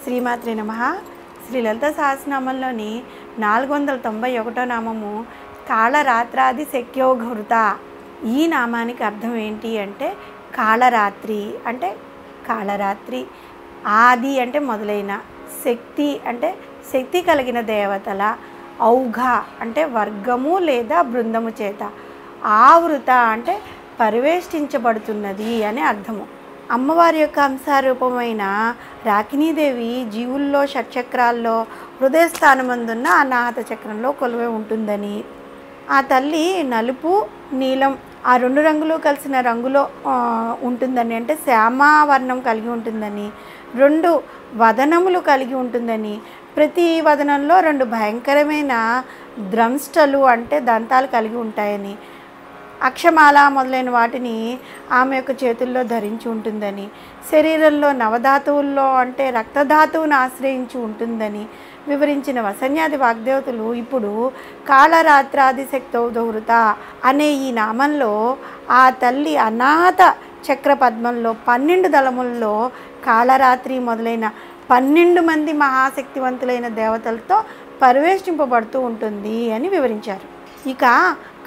శ్రీమాత్రే నమః. శ్రీ లలితా సహస్రనామంలోని 491వ నామము కాళరాత్రాది శక్యోఘృత. ఈ నామానికి అర్థం ఏంటి అంటే కాళరాత్రి అంటే కాళరాత్రి, ఆది అంటే మొదలైన, శక్తి అంటే శక్తి కలిగిన దేవతల, ఔఘ అంటే వర్గము లేదా బృందము చేత, ఆవృత అంటే పరివేష్టించబడుతున్నది అని అర్థము. అమ్మవారి యొక్క అంశారూపమైన రాకినీదేవి జీవుల్లో షట్చక్రాల్లో హృదయస్థానమందున్న అనాహత చక్రంలో కొలువై ఉంటుందని, ఆ తల్లి నలుపు నీలం ఆ రెండు రంగులు కలిసిన రంగులో ఉంటుందని, అంటే శ్యామావర్ణం కలిగి ఉంటుందని, రెండు వదనములు కలిగి ఉంటుందని, ప్రతి వదనంలో రెండు భయంకరమైన ద్రంష్టలు అంటే దంతాలు కలిగి ఉంటాయని, అక్షమాల మొదలైన వాటిని ఆమె యొక్క చేతుల్లో ధరించి ఉంటుందని, శరీరంలో నవధాతువుల్లో అంటే రక్తధాతువును ఆశ్రయించి ఉంటుందని వివరించిన వసన్యాది వాగ్దేవతలు ఇప్పుడు కాళరాత్రాది శక్తౌధవృత అనే ఈ నామంలో ఆ తల్లి అనాహత చక్ర పద్మంలో 12 దళముల్లో కాళరాత్రి మొదలైన 12 మంది మహాశక్తివంతులైన దేవతలతో పరివేష్టింపబడుతూ ఉంటుంది అని వివరించారు. ఇక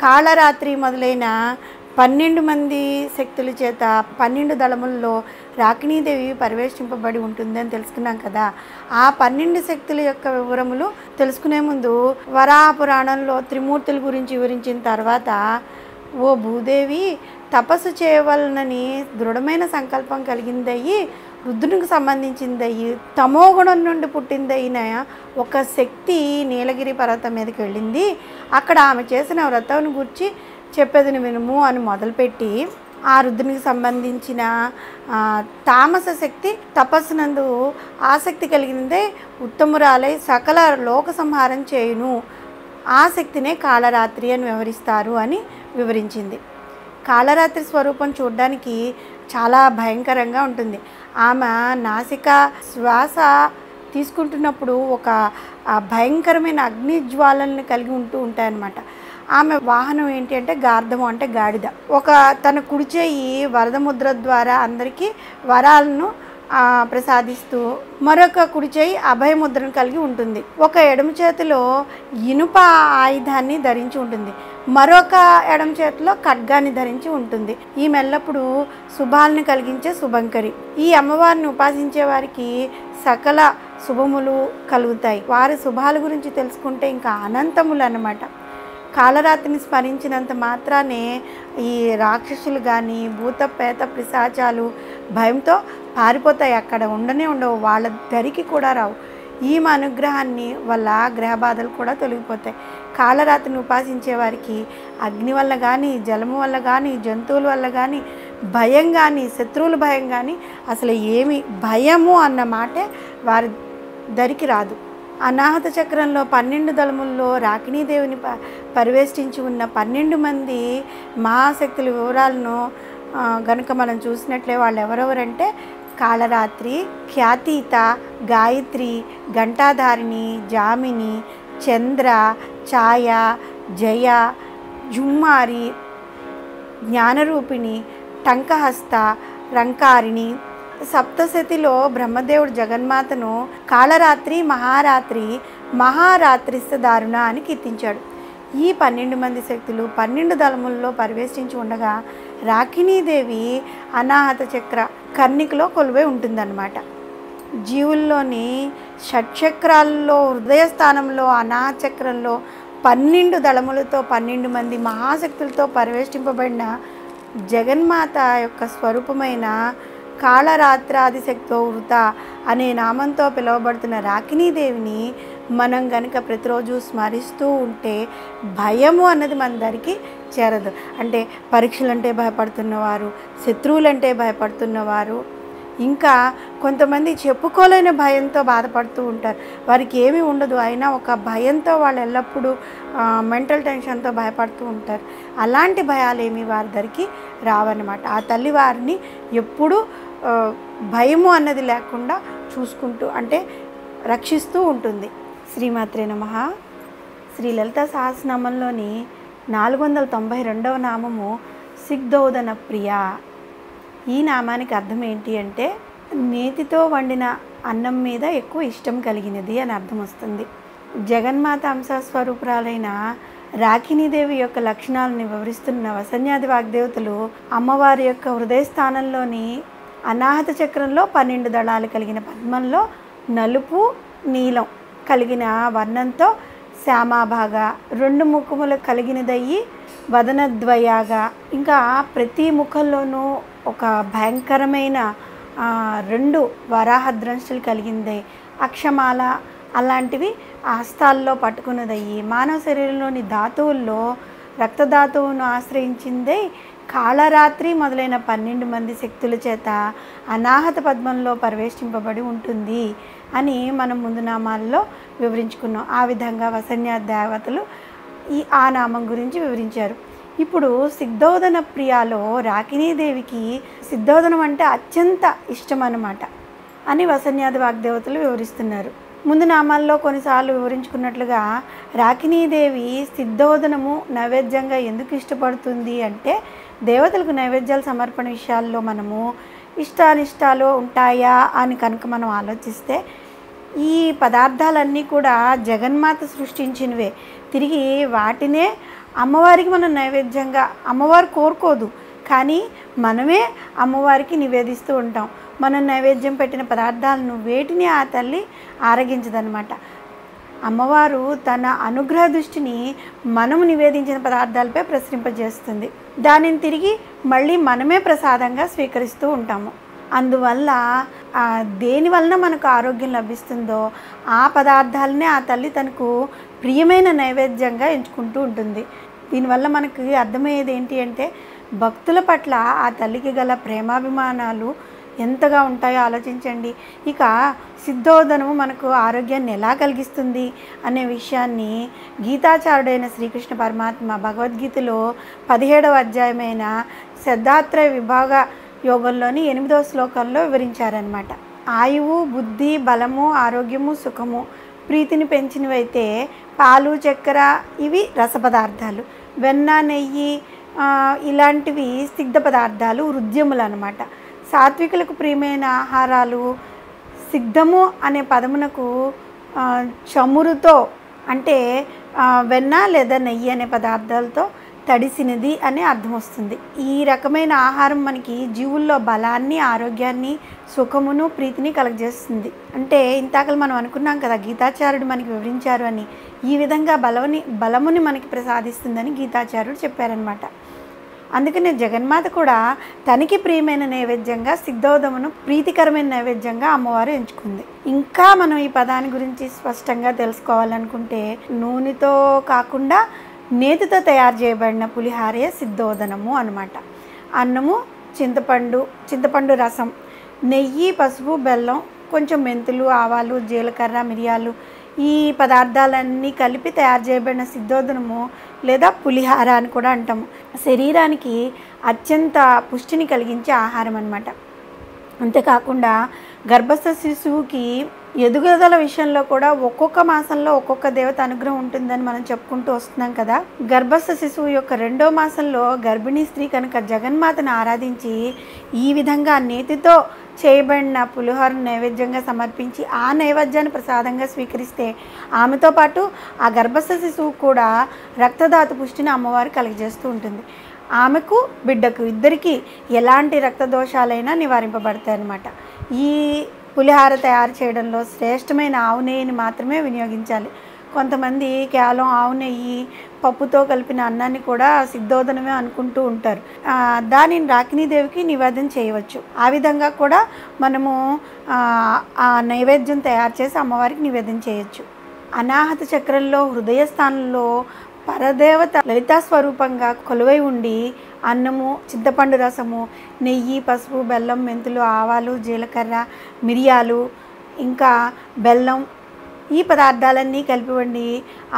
కాళరాత్రి మొదలైన 12 మంది శక్తుల చేత 12 దళముల్లో రాకినీదేవి పరివేష్టింపబడి ఉంటుంది అని తెలుసుకున్నాం కదా. ఆ 12 శక్తుల యొక్క వివరములు తెలుసుకునే ముందు వరాహ పురాణంలో త్రిమూర్తుల గురించి వివరించిన తర్వాత, ఓ భూదేవి తపస్సు చేయవలనని దృఢమైన సంకల్పం కలిగిందయ్యి, రుద్రునికి సంబంధించిందయ్యి, తమోగుణం నుండి పుట్టిందైన ఒక శక్తి నీలగిరి పర్వతం మీదకి వెళ్ళింది. అక్కడ ఆమె చేసిన వ్రతం గురించి చెప్పేదని వినుము అని మొదలుపెట్టి, ఆ రుద్రునికి సంబంధించిన తామస శక్తి తపస్సునందు ఆసక్తి కలిగిందే ఉత్తమురాలై సకల లోక సంహారం చేయును, ఆ శక్తినే కాళరాత్రి అని వ్యవహరిస్తారు అని వివరించింది. కాళరాత్రి స్వరూపం చూడడానికి చాలా భయంకరంగా ఉంటుంది. ఆమె నాసిక శ్వాస తీసుకుంటున్నప్పుడు ఒక భయంకరమైన అగ్ని జ్వాలల్ని కలిగి ఉంటాయన్నమాట. ఆమె వాహనం ఏంటి అంటే గార్ధము అంటే గాడిద. ఒక తన కుడి చేయి వరదముద్ర ద్వారా అందరికీ వరాలను ప్రసాదిస్తూ, మరొక కుడి చేయి అభయముద్రను కలిగి ఉంటుంది. ఒక ఎడమ చేతిలో ఇనుప ఆయుధాన్ని ధరించి ఉంటుంది, మరొక ఎడమ చేతిలో ఖడ్గాన్ని ధరించి ఉంటుంది. ఈ మెల్లప్పుడు శుభాలను కలిగించే శుభంకరి. ఈ అమ్మవారిని ఉపాసించే వారికి సకల శుభములు కలుగుతాయి. వారి శుభాల గురించి తెలుసుకుంటే ఇంకా అనంతములు అన్నమాట. కాళరాత్రిని స్మరించినంత మాత్రానే ఈ రాక్షసులు కానీ భూత పేత పిశాచాలు భయంతో పారిపోతాయి, అక్కడ ఉండవు, వాళ్ళ దరికి కూడా రావు. ఈమె అనుగ్రహాన్ని వల్ల గ్రహ బాధలు కూడా తొలగిపోతాయి. కాళరాత్రిని ఉపాసించే వారికి అగ్ని వల్ల కానీ, జలము వల్ల కానీ, జంతువుల వల్ల కానీ భయం కానీ, శత్రువుల భయం కానీ అసలు ఏమి భయము అన్న మాటే వారి దరికి రాదు. అనాహత చక్రంలో 12 దళముల్లో రాకినీదేవిని పరివేష్టించి ఉన్న 12 మంది మహాశక్తుల వివరాలను గనుక మనం చూసినట్లే వాళ్ళు ఎవరెవరంటే కాళరాత్రి, ఖ్యాతీత, గాయత్రి, ఘంటాధారిణి, జామిని, చంద్ర, ఛాయ, జయ, జుమ్మారి, జ్ఞానరూపిణి, టంకహస్త, రంకారిణి. సప్తశతిలో బ్రహ్మదేవుడు జగన్మాతను కాళరాత్రి, మహారాత్రిస్థ దారుణ అని కీర్తించాడు. ఈ 12 మంది శక్తులు 12 దళముల్లో పరివేష్టించి ఉండగా రాకినీదేవి అనాహత చక్ర కర్ణికలో కొలువై ఉంటుందన్నమాట. జీవుల్లోని షట్చక్రాల్లో హృదయస్థానంలో అనాహత చక్రంలో 12 దళములతో 12 మంది మహాశక్తులతో పరివేష్టింపబడిన జగన్మాత యొక్క స్వరూపమైన కాళరాత్రాది శక్తౌవృత అనే నామంతో పిలువబడుతున్న రాకినీదేవిని మనం గనుక ప్రతిరోజు స్మరిస్తూ ఉంటే భయము అన్నది మన దరికి చేరదు. అంటే పరీక్షలంటే భయపడుతున్నవారు, శత్రువులంటే భయపడుతున్నవారు, ఇంకా కొంతమంది చెప్పుకోలేని భయంతో బాధపడుతూ ఉంటారు. వారికి ఏమీ ఉండదు, అయినా ఒక భయంతో వాళ్ళు ఎల్లప్పుడూ మెంటల్ టెన్షన్తో భయపడుతూ ఉంటారు. అలాంటి భయాలు ఏమీ వారి దరికి రావన్నమాట. ఆ తల్లి వారిని ఎప్పుడూ భయము అన్నది లేకుండా చూసుకుంటూ అంటే రక్షిస్తూ ఉంటుంది. శ్రీమాత్రే నమః. శ్రీ లలితా సహస్రనామంలోని 492వ నామము సిగ్ధోదన ప్రియ. ఈ నామానికి అర్థం ఏంటి అంటే నేతితో వండిన అన్నం మీద ఎక్కువ ఇష్టం కలిగినది అని అర్థం వస్తుంది. జగన్మాత అంశస్వరూపురాలైన రాకినీదేవి యొక్క లక్షణాలను వివరిస్తున్న వసన్యాది వాగ్దేవతలు అమ్మవారి యొక్క హృదయ స్థానంలోని అనాహత చక్రంలో 12 దళాలు కలిగిన పద్మంలో నలుపు నీలం కలిగిన వర్ణంతో శ్యామాభాగా, 2 ముఖములు కలిగినదయ్యి వదనద్వయాగా, ఇంకా ప్రతి ముఖంలోనూ ఒక భయంకరమైన 2 వరాహద్రంశులు కలిగింది, అక్షమాల అలాంటివి హస్తాల్లో పట్టుకున్నదయ్యి, మానవ శరీరంలోని ధాతువుల్లో రక్తధాతువును ఆశ్రయించిందే కాళరాత్రి మొదలైన 12 మంది శక్తుల చేత అనాహత పద్మంలో పరివేష్టింపబడి ఉంటుంది అని మనం ముందు నామాల్లో వివరించుకున్నాం. ఆ విధంగా వసన్య దేవతలు ఆ నామం గురించి వివరించారు. ఇప్పుడు సిగ్ధోదన ప్రియాలో రాకినీదేవికి సిగ్ధోదనం అంటే అత్యంత ఇష్టం అన్నమాట అని వసన్యాది వాగ్దేవతలు వివరిస్తున్నారు. ముందు నామాల్లో కొన్నిసార్లు వివరించుకున్నట్లుగా రాకినీదేవి సిద్ధోదనము నైవేద్యంగా ఎందుకు ఇష్టపడుతుంది అంటే దేవతలకు నైవేద్యాల సమర్పణ విషయాల్లో మనము ఇష్టానిష్టాలు ఉంటాయా అని కనుక మనం ఆలోచిస్తే ఈ పదార్థాలన్నీ కూడా జగన్మాత సృష్టించినవే. తిరిగి వాటినే అమ్మవారికి మనం నైవేద్యంగా, అమ్మవారు కోరుకోదు కానీ మనమే అమ్మవారికి నివేదిస్తూ ఉంటాం. మనం నైవేద్యం పెట్టిన పదార్థాలను వేటిని ఆ తల్లి ఆరగించదనమాట. అమ్మవారు తన అనుగ్రహ దృష్టిని మనము నివేదించిన పదార్థాలపై ప్రసరింపజేస్తుంది. దానిని తిరిగి మళ్ళీ మనమే ప్రసాదంగా స్వీకరిస్తూ ఉంటాము. అందువల్ల దేని వలన మనకు ఆరోగ్యం లభిస్తుందో ఆ పదార్థాలనే ఆ తల్లి తనకు ప్రియమైన నైవేద్యంగా ఎంచుకుంటూ ఉంటుంది. దీనివల్ల మనకి అర్థమయ్యేది ఏంటి అంటే భక్తుల పట్ల ఆ తల్లికి గల ప్రేమాభిమానాలు ఎంతగా ఉంటాయో ఆలోచించండి. ఇక సిద్ధోదనము మనకు ఆరోగ్యాన్ని ఎలా కలిగిస్తుంది అనే విషయాన్ని గీతాచారుడైన శ్రీకృష్ణ పరమాత్మ భగవద్గీతలో 17వ అధ్యాయమైన శ్రద్ధాత్రయ విభాగ యోగంలోని 8వ శ్లోకంలో వివరించారనమాట. ఆయువు, బుద్ధి, బలము, ఆరోగ్యము, సుఖము, ప్రీతిని పెంచినవైతే పాలు, చక్కెర ఇవి రసపదార్థాలు, వెన్న, నెయ్యి ఇలాంటివి స్నిగ్ధ పదార్థాలు, వృద్యములు అనమాట. సాత్వికులకు ప్రియమైన ఆహారాలు. సిగ్ధము అనే పదమునకు చమురుతో అంటే వెన్న లేదా నెయ్యి అనే పదార్థాలతో తడిసినది అనే అర్థం వస్తుంది. ఈ రకమైన ఆహారం మనకి జీవుల్లో బలాన్ని, ఆరోగ్యాన్ని, సుఖమును, ప్రీతిని కలగజేస్తుంది. అంటే ఇంతాకలు మనం అనుకున్నాం కదా గీతాచార్యుడు మనకి వివరించారు అని. ఈ విధంగా బలముని మనకి ప్రసాదిస్తుందని గీతాచార్యుడు చెప్పారనమాట. అందుకనే జగన్మాత కూడా తనకి ప్రియమైన నైవేద్యంగా సిద్ధోదమును ప్రీతికరమైన నైవేద్యంగా అమ్మవారు ఎంచుకుంది. ఇంకా మనం ఈ పదాన్ని గురించి స్పష్టంగా తెలుసుకోవాలనుకుంటే నూనెతో కాకుండా నేతితో తయారు చేయబడిన పులిహారే సిద్ధోదనము అనమాట. అన్నము, చింతపండు రసం, నెయ్యి, పసుపు, బెల్లం, కొంచెం మెంతులు, ఆవాలు, జీలకర్ర, మిరియాలు ఈ పదార్థాలన్నీ కలిపి తయారు చేయబడిన సిద్ధోదనము లేదా పులిహార అని కూడా అంటాము. శరీరానికి అత్యంత పుష్టిని కలిగించే ఆహారం అన్నమాట. అంతేకాకుండా గర్భస్థ శిశువుకి ఎదుగుదల విషయంలో కూడా ఒక్కొక్క మాసంలో ఒక్కొక్క దేవత అనుగ్రహం ఉంటుందని మనం చెప్పుకుంటూ వస్తున్నాం కదా. గర్భస్థ శిశువు యొక్క 2వ మాసంలో గర్భిణీ స్త్రీ కనుక జగన్మాతను ఆరాధించి ఈ విధంగా నేతితో చేయబడిన పులిహోర నైవేద్యంగా సమర్పించి ఆ నైవేద్యాన్ని ప్రసాదంగా స్వీకరిస్తే ఆమెతో పాటు ఆ గర్భస్థ శిశువు కూడా రక్తధాతు పుష్టిని అమ్మవారు కలుగజేస్తూ ఉంటుంది. ఆమెకు, బిడ్డకు ఇద్దరికీ ఎలాంటి రక్తదోషాలైనా నివారింపబడతాయి అన్నమాట. ఈ పులిహార తయారు చేయడంలో శ్రేష్టమైన ఆవు నెయ్యిని మాత్రమే వినియోగించాలి. కొంతమంది కేవలం ఆవు నెయ్యి, పప్పుతో కలిపిన అన్నాన్ని కూడా సిద్ధోదనమే అనుకుంటూ ఉంటారు. దానిని రాకినీదేవికి నివేదన చేయవచ్చు. ఆ విధంగా కూడా మనము ఆ నైవేద్యం తయారు చేసి అమ్మవారికి నివేదన చేయొచ్చు. అనాహత చక్రంలో హృదయ స్థానంలో పరదేవత లలితా స్వరూపంగా కొలువై ఉండి అన్నము, చింతపండు రసము, నెయ్యి, పసుపు, బెల్లం, మెంతులు, ఆవాలు, జీలకర్ర, మిరియాలు, ఇంకా బెల్లం ఈ పదార్థాలన్నీ కలిపి వండి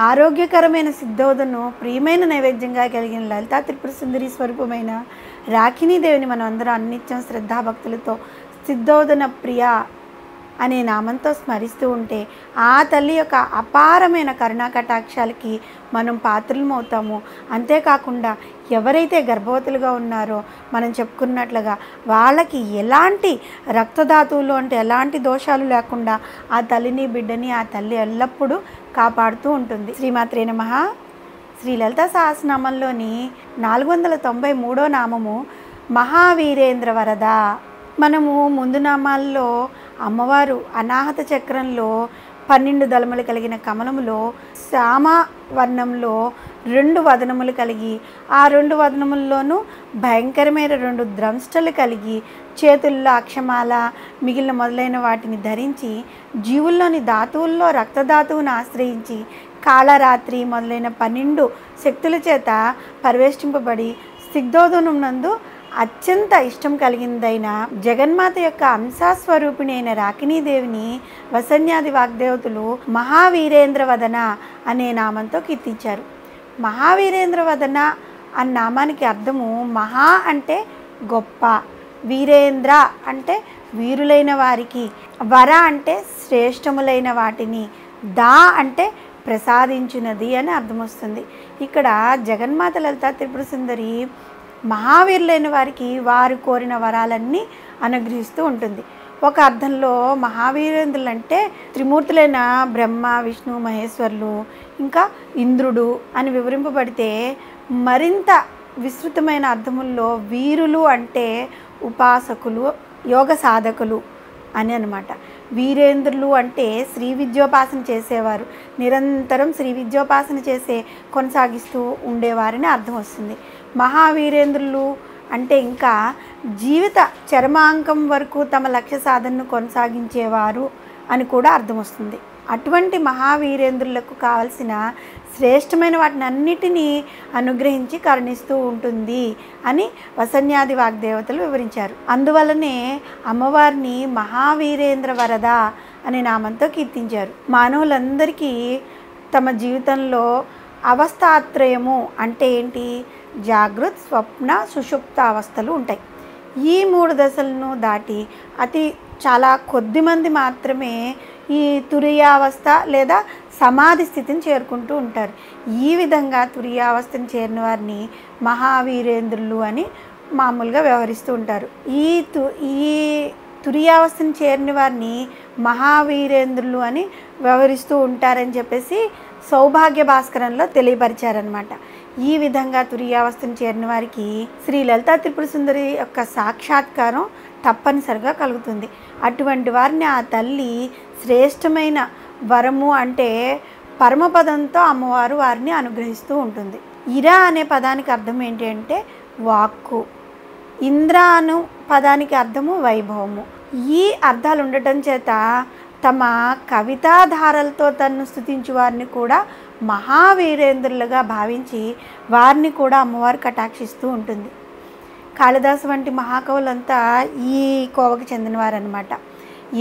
ఆరోగ్యకరమైన సిద్ధోదను ప్రియమైన నైవేద్యంగా కలిగిన లలితా త్రిపుర సుందరి స్వరూపమైన రాకినీదేవిని మనం అందరం అన్నిత్యం శ్రద్ధాభక్తులతో సిద్ధోదన ప్రియ అనే నామంతో స్మరిస్తూ ఉంటే ఆ తల్లి యొక్క అపారమైన కరుణా కటాక్షాలకి మనం పాత్రలమవుతాము. అంతేకాకుండా ఎవరైతే గర్భవతులుగా ఉన్నారో మనం చెప్పుకున్నట్లుగా వాళ్ళకి ఎలాంటి రక్తధాతువులు అంటే ఎలాంటి దోషాలు లేకుండా ఆ తల్లిని బిడ్డని ఆ తల్లి ఎల్లప్పుడూ కాపాడుతూ ఉంటుంది. శ్రీమాత్రే నమః. శ్రీ లలితా సహస్రనామంలోని 493వ నామము మహావీరేంద్ర వరద. మనము ముందు నామాల్లో అమ్మవారు అనాహత చక్రంలో 12 దళములు కలిగిన కమలములో శ్యామ వర్ణంలో 2 వదనములు కలిగి ఆ 2 వదనముల్లోనూ భయంకరమైన 2 ద్రంష్టలు కలిగి చేతుల్లో అక్షమాల మిగిలిన మొదలైన వాటిని ధరించి జీవుల్లోని ధాతువుల్లో రక్తధాతువును ఆశ్రయించి కాళరాత్రి మొదలైన 12 శక్తుల చేత పరివేష్టింపబడి సిగ్ధోదనం నందు అత్యంత ఇష్టం కలిగిందైన జగన్మాత యొక్క అంశాస్వరూపిణి అయిన రాకినీదేవిని వసన్యాది వాగ్దేవతలు మహావీరేంద్ర వదన అనే నామంతో కీర్తించారు. మహావీరేంద్ర వదన అన్న నామానికి అర్థము మహా అంటే గొప్ప, వీరేంద్ర అంటే వీరులైన వారికి, వర అంటే శ్రేష్టములైన వాటిని, దా అంటే ప్రసాదించున్నది అని అర్థం వస్తుంది. ఇక్కడ జగన్మాత లలితా త్రిపుర సుందరి మహావీరులైన వారికి వారు కోరిన వరాలన్నీ అనుగ్రహిస్తూ ఉంటుంది. ఒక అర్థంలో మహావీరేంద్రులు అంటే త్రిమూర్తులైన బ్రహ్మ విష్ణు మహేశ్వరులు ఇంకా ఇంద్రుడు అని వివరింపబడితే, మరింత విస్తృతమైన అర్థముల్లో వీరులు అంటే ఉపాసకులు యోగ సాధకులు అని అన్నమాట. వీరేంద్రులు అంటే శ్రీ విద్యోపాసన చేసేవారు, నిరంతరం శ్రీ విద్యోపాసన చేసే కొనసాగిస్తూ ఉండేవారని అర్థం వస్తుంది. మహావీరేంద్రులు అంటే ఇంకా జీవిత చరమాంకం వరకు తమ లక్ష్య సాధనను కొనసాగించేవారు అని కూడా అర్థం వస్తుంది. అటువంటి మహావీరేంద్రులకు కావలసిన శ్రేష్టమైన వాటిని అన్నిటినీ అనుగ్రహించి కరుణిస్తూ ఉంటుంది అని వసన్యాది వాగ్దేవతలు వివరించారు. అందువలనే అమ్మవారిని మహావీరేంద్ర వరద అనే నామంతో కీర్తించారు. మానవులందరికీ తమ జీవితంలో అవస్థాత్రయము అంటే ఏంటి? జాగృత్, స్వప్న, సుషుప్త అవస్థలు ఉంటాయి. ఈ 3 దశలను దాటి చాలా కొద్ది మంది మాత్రమే ఈ తురియావస్థ లేదా సమాధి స్థితిని చేరుకుంటూ ఉంటారు. ఈ విధంగా తురియావస్థను చేరిన వారిని మహావీరేంద్రులు అని మామూలుగా వ్యవహరిస్తూ ఉంటారు. ఈ తురియావస్థను చేరిన వారిని మహావీరేంద్రులు అని వ్యవహరిస్తూ ఉంటారని చెప్పేసి సౌభాగ్య భాస్కరంలో తెలియపరిచారనమాట. ఈ విధంగా తురియావస్థను చేరిన వారికి శ్రీ లలితా త్రిపుర సుందరి యొక్క సాక్షాత్కారం తప్పనిసరిగా కలుగుతుంది. అటువంటి వారిని ఆ తల్లి శ్రేష్టమైన వరము అంటే పరమపదంతో అమ్మవారు వారిని అనుగ్రహిస్తూ ఉంటుంది. ఇరా అనే పదానికి అర్థం ఏంటి అంటే వాక్కు, ఇంద్ర అను పదానికి అర్థము వైభవము. ఈ అర్థాలు ఉండటం చేత తమ కవితాధారలతో తన్ను స్తుతించు వారిని కూడా మహావీరేంద్రులుగా భావించి వారిని కూడా అమ్మవారు కటాక్షిస్తూ ఉంటుంది. కాళిదాసు వంటి మహాకవులంతా ఈ కోవకు చెందినవారనమాట.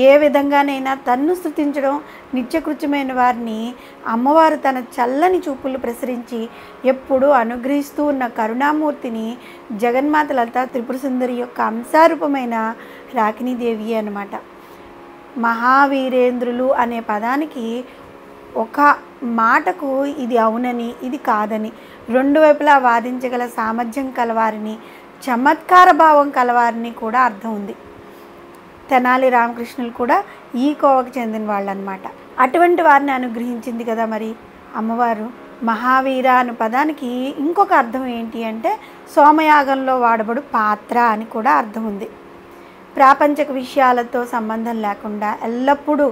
ఏ విధంగానైనా తన్ను స్తుతించడం నిత్యకృత్యమైన వారిని అమ్మవారు తన చల్లని చూపులు ప్రసరించి ఎప్పుడూ అనుగ్రహిస్తూ ఉన్న కరుణామూర్తిని జగన్మాత లలితా త్రిపుర సుందరి యొక్క అంశారూపమైన రాకినీదేవి అన్నమాట. మహావీరేంద్రులు అనే పదానికి ఒక మాటకు ఇది అవునని ఇది కాదని 2 వైపులా వాదించగల సామర్థ్యం కలవారిని, చమత్కార భావం కలవారిని కూడా అర్థం ఉంది. తెనాలి రామకృష్ణులు కూడా ఈ కోవకు చెందిన వాళ్ళు అన్నమాట. అటువంటి వారిని అనుగ్రహించింది కదా మరి అమ్మవారు. మహావీర అనే పదానికి ఇంకొక అర్థం ఏంటి అంటే సోమయాగంలో వాడబడు పాత్ర అని కూడా అర్థం ఉంది. ప్రాపంచక విషయాలతో సంబంధం లేకుండా ఎల్లప్పుడూ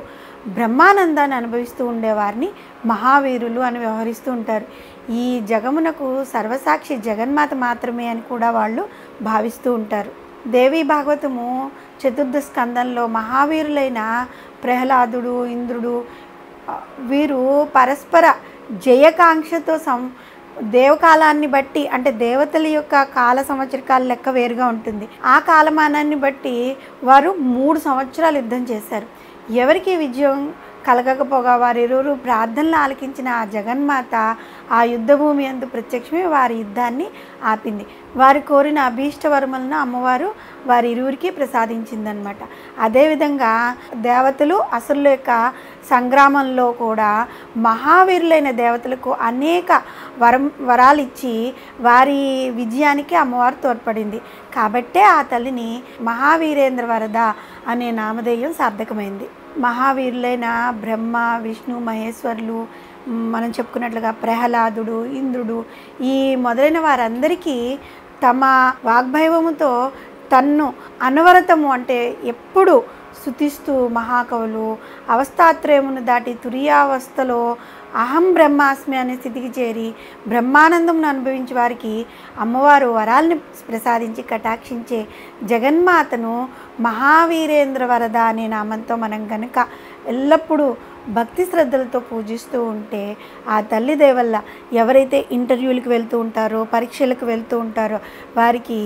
బ్రహ్మానందాన్ని అనుభవిస్తూ ఉండేవారిని మహావీరులు అని వ్యవహరిస్తూ ఉంటారు. ఈ జగమునకు సర్వసాక్షి జగన్మాత మాత్రమే అని కూడా వాళ్ళు భావిస్తూ ఉంటారు. దేవీ భాగవతము 4వ స్కందంలో మహావీరులైన ప్రహ్లాదుడు, ఇంద్రుడు వీరు పరస్పర జయకాంక్షతో దేవకాలాన్ని బట్టి అంటే దేవతల యొక్క కాల సంవత్సరకాల లెక్క వేరుగా ఉంటుంది. ఆ కాలమానాన్ని బట్టి వారు 3 సంవత్సరాలు యుద్ధం చేశారు. ఎవరికి విజయం కలగకపోగా వారిరువురు ప్రార్థనలు ఆలకించిన ఆ జగన్మాత ఆ యుద్ధభూమి యందు ప్రత్యక్షమే వారి యుద్ధాన్ని ఆపింది. వారు కోరిన అభీష్ట వరములను అమ్మవారు వారి ఇరువురికి ప్రసాదించిందనమాట. అదేవిధంగా దేవతలు అసురుల యొక్క సంగ్రామంలో కూడా మహావీరులైన దేవతలకు అనేక వరాలు ఇచ్చి వారి విజయానికి అమ్మవారు తోడ్పడింది. కాబట్టే ఆ తల్లిని మహావీరేంద్ర వరద అనే నామధేయం సార్థకమైంది. మహావీరులైన బ్రహ్మ, విష్ణు, మహేశ్వరులు, మనం చెప్పుకున్నట్లుగా ప్రహ్లాదుడు, ఇంద్రుడు, ఈ మొదలైన వారందరికీ తమ వాగ్భైవముతో తన్ను అనవరతము అంటే ఎప్పుడు స్తుతిస్తూ మహాకవులు అవస్థాత్రయమును దాటి తురియావస్థలో అహం బ్రహ్మాస్మి అనే స్థితికి చేరి బ్రహ్మానందమును అనుభవించే వారికి అమ్మవారు వరాల్ని ప్రసాదించి కటాక్షించే జగన్మాతను మహావీరేంద్ర వరద అనే నామంతో మనం కనుక ఎల్లప్పుడూ భక్తి శ్రద్ధలతో పూజిస్తూ ఉంటే ఆ తల్లి దయ వల్ల ఎవరైతే ఇంటర్వ్యూలకు వెళ్తూ ఉంటారో, పరీక్షలకు వెళ్తూ ఉంటారో వారికి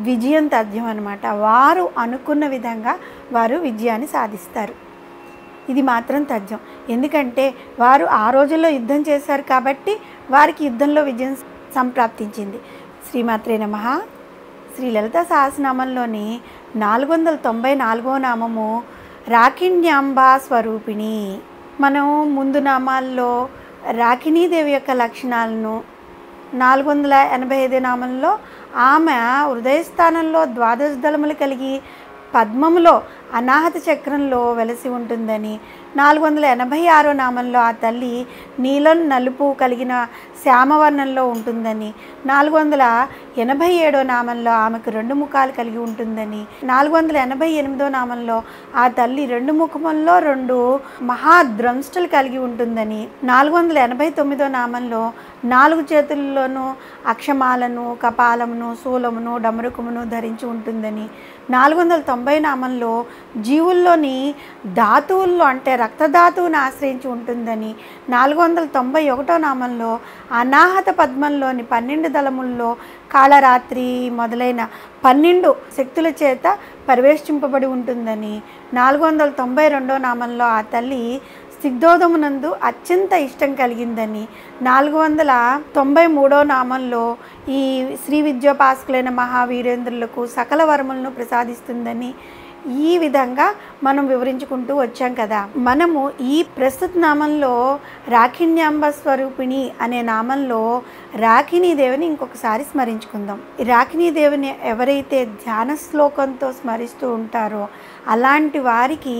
విజయం తథ్యం అన్నమాట. వారు అనుకున్న విధంగా వారు విజయాన్ని సాధిస్తారు. ఇది మాత్రం తథ్యం. ఎందుకంటే వారు ఆ రోజుల్లో యుద్ధం చేశారు కాబట్టి వారికి యుద్ధంలో విజయం సంప్రాప్తించింది. శ్రీమాత్రే నమః. శ్రీ లలిత సహస్రనామంలోని 494వ నామము రాకిణ్యాంబా స్వరూపిణి. మనం ముందు నామాల్లో రాకిణీదేవి యొక్క లక్షణాలను 485 నామంలో ఆమె హృదయస్థానంలో ద్వాదశ దళములు కలిగి పద్మములో అనాహత చక్రంలో వెలసి ఉంటుందని, 486 నామంలో ఆ తల్లి నీలం నలుపు కలిగిన శ్యామవర్ణంలో ఉంటుందని, 487 నామంలో ఆమెకు 2 ముఖాలు కలిగి ఉంటుందని, 488 నామంలో ఆ తల్లి 2 ముఖముల్లో 2 మహాద్రంష్టులు కలిగి ఉంటుందని, 489 నామంలో 4 చేతుల్లోనూ అక్షమాలను, కపాలమును, శూలమును, డమరుకమును ధరించి ఉంటుందని, 490 నామంలో జీవుల్లోని ధాతువుల్లో అంటే రక్తధాతువుని ఆశ్రయించి ఉంటుందని, 491 నామంలో అనాహత పద్మంలోని 12 దళముల్లో కాళరాత్రి మొదలైన 12 శక్తుల చేత పరివేష్టింపబడి ఉంటుందని, 492 నామంలో ఆ తల్లి సిగ్ధోదమునందు అత్యంత ఇష్టం కలిగిందని, 493 నామంలో ఈ శ్రీ విద్యోపాసకులైన మహావీరేంద్రులకు సకల వరములను ప్రసాదిస్తుందని ఈ విధంగా మనం వివరించుకుంటూ వచ్చాం కదా. మనము ఈ ప్రస్తుత నామంలో రాకిణ్యాంబ స్వరూపిణి అనే నామంలో రాకిణీదేవిని ఇంకొకసారి స్మరించుకుందాం. ఈ రాకిణీదేవిని ఎవరైతే ధ్యాన శ్లోకంతో స్మరిస్తూ ఉంటారో అలాంటి వారికి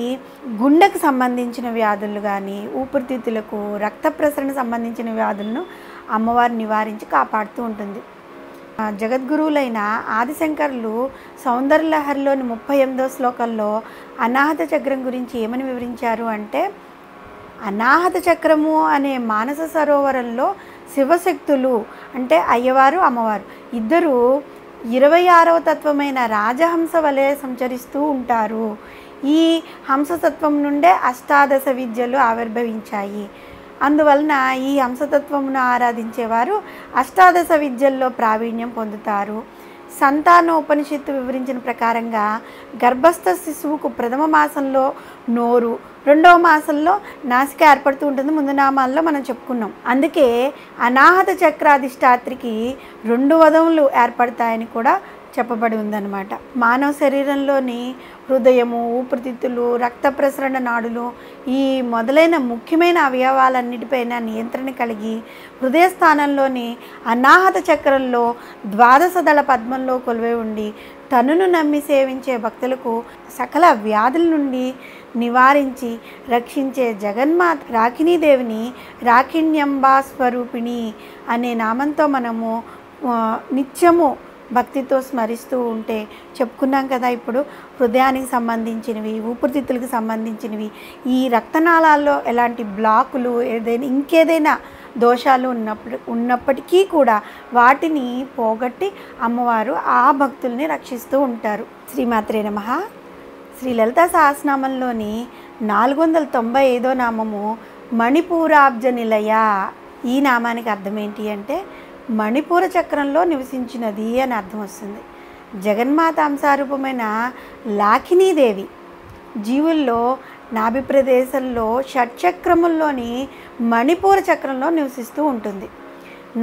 గుండెకు సంబంధించిన వ్యాధులు కానీ, ఊపిరితిత్తులకు, రక్త ప్రసరణ సంబంధించిన వ్యాధులను అమ్మవారు నివారించి కాపాడుతూ ఉంటుంది. జగద్గురువులైన ఆదిశంకరులు సౌందర్యలహరిలోని 38వ శ్లోకంలో అనాహత చక్రం గురించి ఏమని వివరించారు అంటే, అనాహత చక్రము అనే మానస సరోవరంలో శివశక్తులు అంటే అయ్యవారు, అమ్మవారు ఇద్దరు 26వ తత్వమైన రాజహంస వలె సంచరిస్తూ ఉంటారు. ఈ హంసతత్వం నుండే అష్టాదశ విద్యలు ఆవిర్భవించాయి. అందువలన ఈ హంసతత్వమును ఆరాధించేవారు అష్టాదశ విద్యల్లో ప్రావీణ్యం పొందుతారు. సంతానోపనిషత్తు వివరించిన ప్రకారంగా గర్భస్థ శిశువుకు ప్రథమ మాసంలో నోరు, 2వ మాసంలో నాసిక ఏర్పడుతూ ఉంటుంది. ముందు నామాల్లో మనం చెప్పుకున్నాం. అందుకే అనాహత చక్రాధిష్టాత్రికి 2 వదములు ఏర్పడతాయని కూడా చెప్పబడి ఉందన్నమాట. మానవ శరీరంలోని హృదయము, ఊపిరితిత్తులు, రక్త ప్రసరణ నాడులు ఈ మొదలైన ముఖ్యమైన అవయవాలన్నిటిపైన నియంత్రణ కలిగి హృదయ స్థానంలోని అనాహత చక్రంలో ద్వాదశ దళ పద్మంలో కొలువై ఉండి తనును నమ్మి సేవించే భక్తులకు సకల వ్యాధుల నుండి నివారించి రక్షించే జగన్మాత రాకిణీదేవిని రాకిణ్యంబా స్వరూపిణి అనే నామంతో మనము నిత్యము భక్తితో స్మరిస్తూ ఉంటే చెప్పుకున్నాం కదా. ఇప్పుడు హృదయానికి సంబంధించినవి, ఊపిరితిత్తులకు సంబంధించినవి, ఈ రక్తనాళాల్లో ఎలాంటి బ్లాకులు, ఇంకేదైనా దోషాలు ఉన్నప్పటికీ కూడా వాటిని పోగొట్టి అమ్మవారు ఆ భక్తుల్ని రక్షిస్తూ ఉంటారు. శ్రీమాత్రే నమః. శ్రీ లలిత సహస్రనామంలోని 495వ నామము మణిపూరాబ్జ నిలయ. ఈ నామానికి అర్థం ఏంటి అంటే మణిపూర చక్రంలో నివసించినది అని అర్థం వస్తుంది. జగన్మాత అంశారూపమైన లాకినీదేవి జీవుల్లో నాభి ప్రదేశంలో షట్చక్రముల్లోని మణిపూర చక్రంలో నివసిస్తూ ఉంటుంది.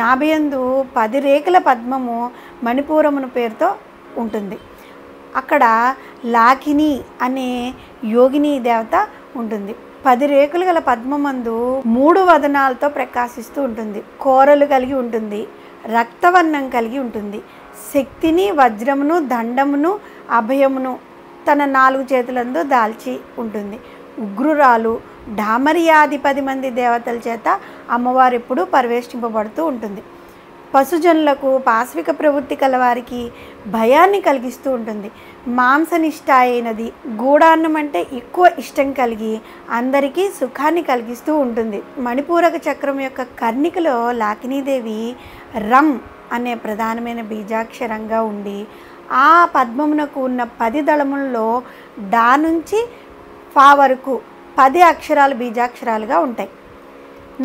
నాభియందు 10 రేకుల పద్మము మణిపూరమును పేరుతో ఉంటుంది. అక్కడ లాకిని అనే యోగిని దేవత ఉంటుంది. 10 రేకులు గల పద్మమందు 3 వదనాలతో ప్రకాశిస్తూ ఉంటుంది. కోరలు కలిగి ఉంటుంది. రక్తవర్ణం కలిగి ఉంటుంది. శక్తిని, వజ్రమును, దండమును, అభయమును తన 4 చేతులందు దాల్చి ఉంటుంది. ఉగ్రురాలు, డామరియాది 10 మంది దేవతల చేత అమ్మవారు ఎప్పుడూ పరివేష్టింపబడుతూ ఉంటుంది. పశుజనులకు, పాశ్విక ప్రవృత్తి కలవారికి భయాన్ని కలిగిస్తూ ఉంటుంది. మాంసనిష్ట అయినది, గూడాన్నం అంటే ఎక్కువ ఇష్టం కలిగి అందరికీ సుఖాన్ని కలిగిస్తూ ఉంటుంది. మణిపూరక చక్రం యొక్క కర్ణికలో లాకినీదేవి రం అనే ప్రధానమైన బీజాక్షరంగా ఉండి ఆ పద్మమునకు ఉన్న 10 దళములలో డా నుంచి ఫా వరకు 10 అక్షరాలు బీజాక్షరాలుగా ఉంటాయి.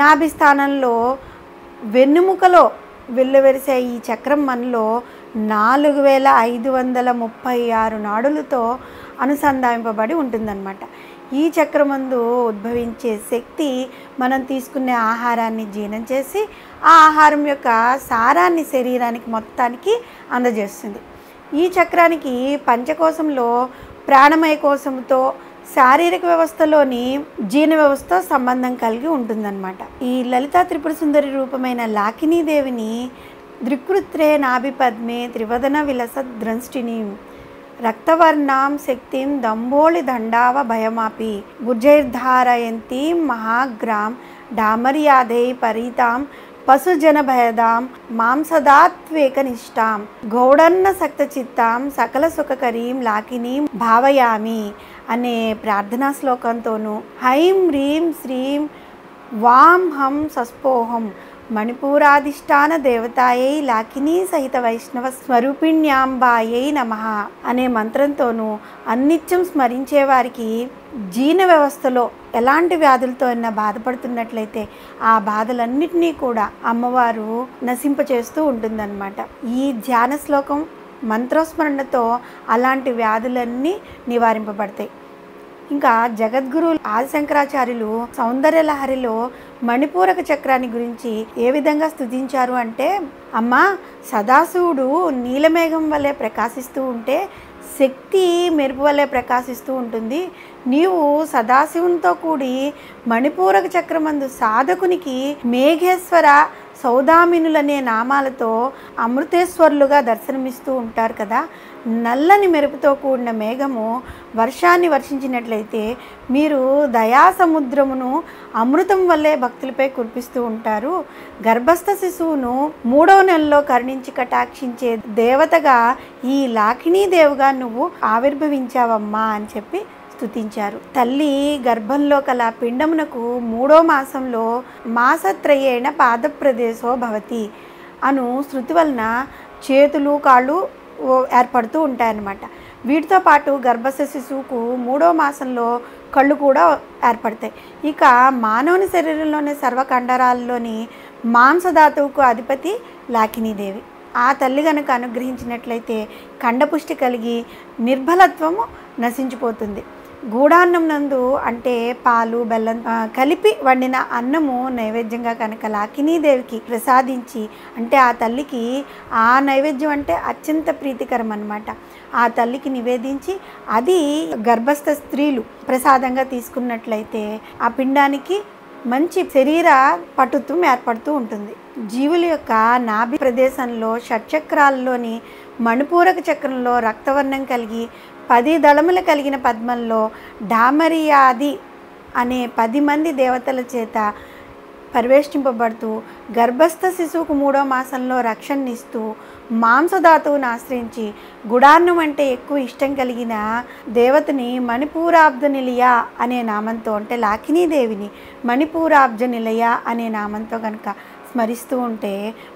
నాభి స్థానంలో వెన్నుముకలో వెల్లువెరిసే ఈ చక్రం మనలో 4536 నాడులతో అనుసంధానింపబడి ఉంటుందన్నమాట. ఈ చక్రమందు ఉద్భవించే శక్తి మనం తీసుకునే ఆహారాన్ని జీర్ణం చేసి ఆ ఆహారం యొక్క సారాన్ని శరీరానికి మొత్తానికి అందజేస్తుంది. ఈ చక్రానికి పంచకోశంలో ప్రాణమయ కోశంతో శారీరక వ్యవస్థలోని జీర్ణ వ్యవస్థతో సంబంధం కలిగి ఉంటుందన్నమాట. ఈ లలితా త్రిపుర సుందరి రూపమైన లాకినీదేవిని దృక్కృత్రే నాభి పద్మే త్రివదన విలస ద్రంష్టిని రక్తవర్ణాం శక్తిం దంబోళి దండావ భయమాపి గుర్జైర్ధారయంతీం మహాగ్రాం డామర్యాదై పరీతాం పశుజన భయదాం మాంసదాత్వేకనిష్టాం గౌడన్న సక్తచిత్తాం సకల సుఖకరీం లాకినీం భావయామి అనే ప్రార్థనా శ్లోకంతోనూ హైం హ్రీం శ్రీం వాం హం సస్పోహం మణిపూరాధిష్టాన దేవతాయై లాకినీ సహిత వైష్ణవ స్వరూపిణ్యాంబాయై నమః అనే మంత్రంతోనూ అన్నిత్యం స్మరించే వారికి జీర్ణ వ్యవస్థలో ఎలాంటి వ్యాధులతో అయినా బాధపడుతున్నట్లయితే ఆ బాధలన్నిటినీ కూడా అమ్మవారు నశింపచేస్తూ ఉంటుందన్నమాట. ఈ ధ్యాన శ్లోకం మంత్రస్మరణతో అలాంటి వ్యాధులన్నీ నివారింపబడతాయి. ఇంకా జగద్గురు ఆదిశంకరాచార్యులు సౌందర్యలహరిలో మణిపూరక చక్రాన్ని గురించి ఏ విధంగా స్తుతించారు అంటే, అమ్మ సదాశివుడు నీలమేఘం వలె ప్రకాశిస్తూ ఉంటే శక్తి మెరుపు వలె ప్రకాశిస్తూ ఉంటుంది. నీవు సదాశివునితో కూడి మణిపూరక చక్రమందు సాధకునికి మేఘేశ్వర సౌదామినులనే నామాలతో అమృతేశ్వరులుగా దర్శనమిస్తూ ఉంటారు కదా. నల్లని మెరుపుతో కూడిన మేఘము వర్షాన్ని వర్షించినట్లయితే మీరు దయా సముద్రమును అమృతం వల్లే భక్తులపై కురిపిస్తూ ఉంటారు. గర్భస్థ శిశువును 3వ నెలలో కరుణించి కటాక్షించే దేవతగా ఈ లాకినీదేవిగా నువ్వు ఆవిర్భవించావమ్మా అని చెప్పి స్తుతించారు. తల్లి గర్భంలో కల పిండమునకు 3వ మాసంలో మాసత్రయేణ పాదప్రదేశో భవతి అను శృతి వలన చేతులు కాళ్ళు ఏర్పడుతూ ఉంటాయన్నమాట. వీటితో పాటు గర్భస్థ శిశువుకు 3వ మాసంలో కళ్ళు కూడా ఏర్పడతాయి. ఇక మానవుని శరీరంలోని సర్వకండరాల్లోని మాంసధాతువుకు అధిపతి లాకినీదేవి. ఆ తల్లి కనుక అనుగ్రహించినట్లయితే కండపుష్టి కలిగి నిర్బలత్వము నశించిపోతుంది. గూడాన్నం నందు అంటే పాలు బెల్లం కలిపి వండిన అన్నము నైవేద్యంగా కనుక లాకినీదేవికి ప్రసాదించి, అంటే ఆ తల్లికి ఆ నైవేద్యం అంటే అత్యంత ప్రీతికరం అన్నమాట. ఆ తల్లికి నివేదించి అది గర్భస్థ స్త్రీలు ప్రసాదంగా తీసుకున్నట్లయితే ఆ పిండానికి మంచి శరీర పటుత్వం ఏర్పడుతూ ఉంటుంది. జీవుల యొక్క నాభి ప్రదేశంలో షట్చక్రాల్లోని మణిపూరక చక్రంలో రక్తవర్ణం కలిగి 10 దళములు కలిగిన పద్మంలో డామరియాది అనే 10 మంది దేవతల చేత పరివేష్టింపబడుతూ గర్భస్థ శిశువుకు 3వ మాసంలో రక్షణనిస్తూ మాంసధాతువును ఆశ్రయించి గుడాన్నం అంటే ఎక్కువ ఇష్టం కలిగిన దేవతని మణిపూరాబ్జ నిలయ అనే నామంతో, అంటే లాకినీదేవిని మణిపూరాబ్జ నిలయ అనే నామంతో కనుక స్మరిస్తూ ఉంటే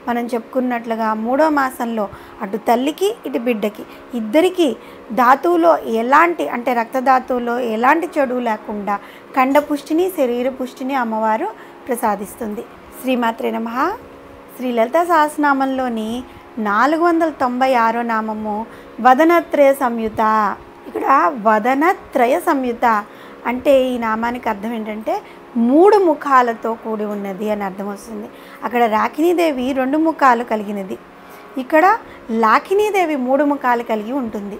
మనం చెప్పుకున్నట్లుగా 3వ మాసంలో అటు తల్లికి ఇటు బిడ్డకి ఇద్దరికీ ధాతువులో ఎలాంటి అంటే రక్తధాతువులో ఎలాంటి చెడు లేకుండా కండపుష్టిని శరీర పుష్టిని అమ్మవారు ప్రసాదిస్తుంది. శ్రీమాత్రే నమః. శ్రీ లలితా సహస్రనామంలోని 496వ నామము వదనత్రయ సంయుత. ఇక్కడ వదనత్రయ సంయుత అంటే ఈ నామానికి అర్థం ఏంటంటే 3 ముఖాలతో కూడి ఉన్నది అని అర్థం వస్తుంది. అక్కడ రాకినీదేవి 2 ముఖాలు కలిగినది, ఇక్కడ లాకినీదేవి 3 ముఖాలు కలిగి ఉంటుంది.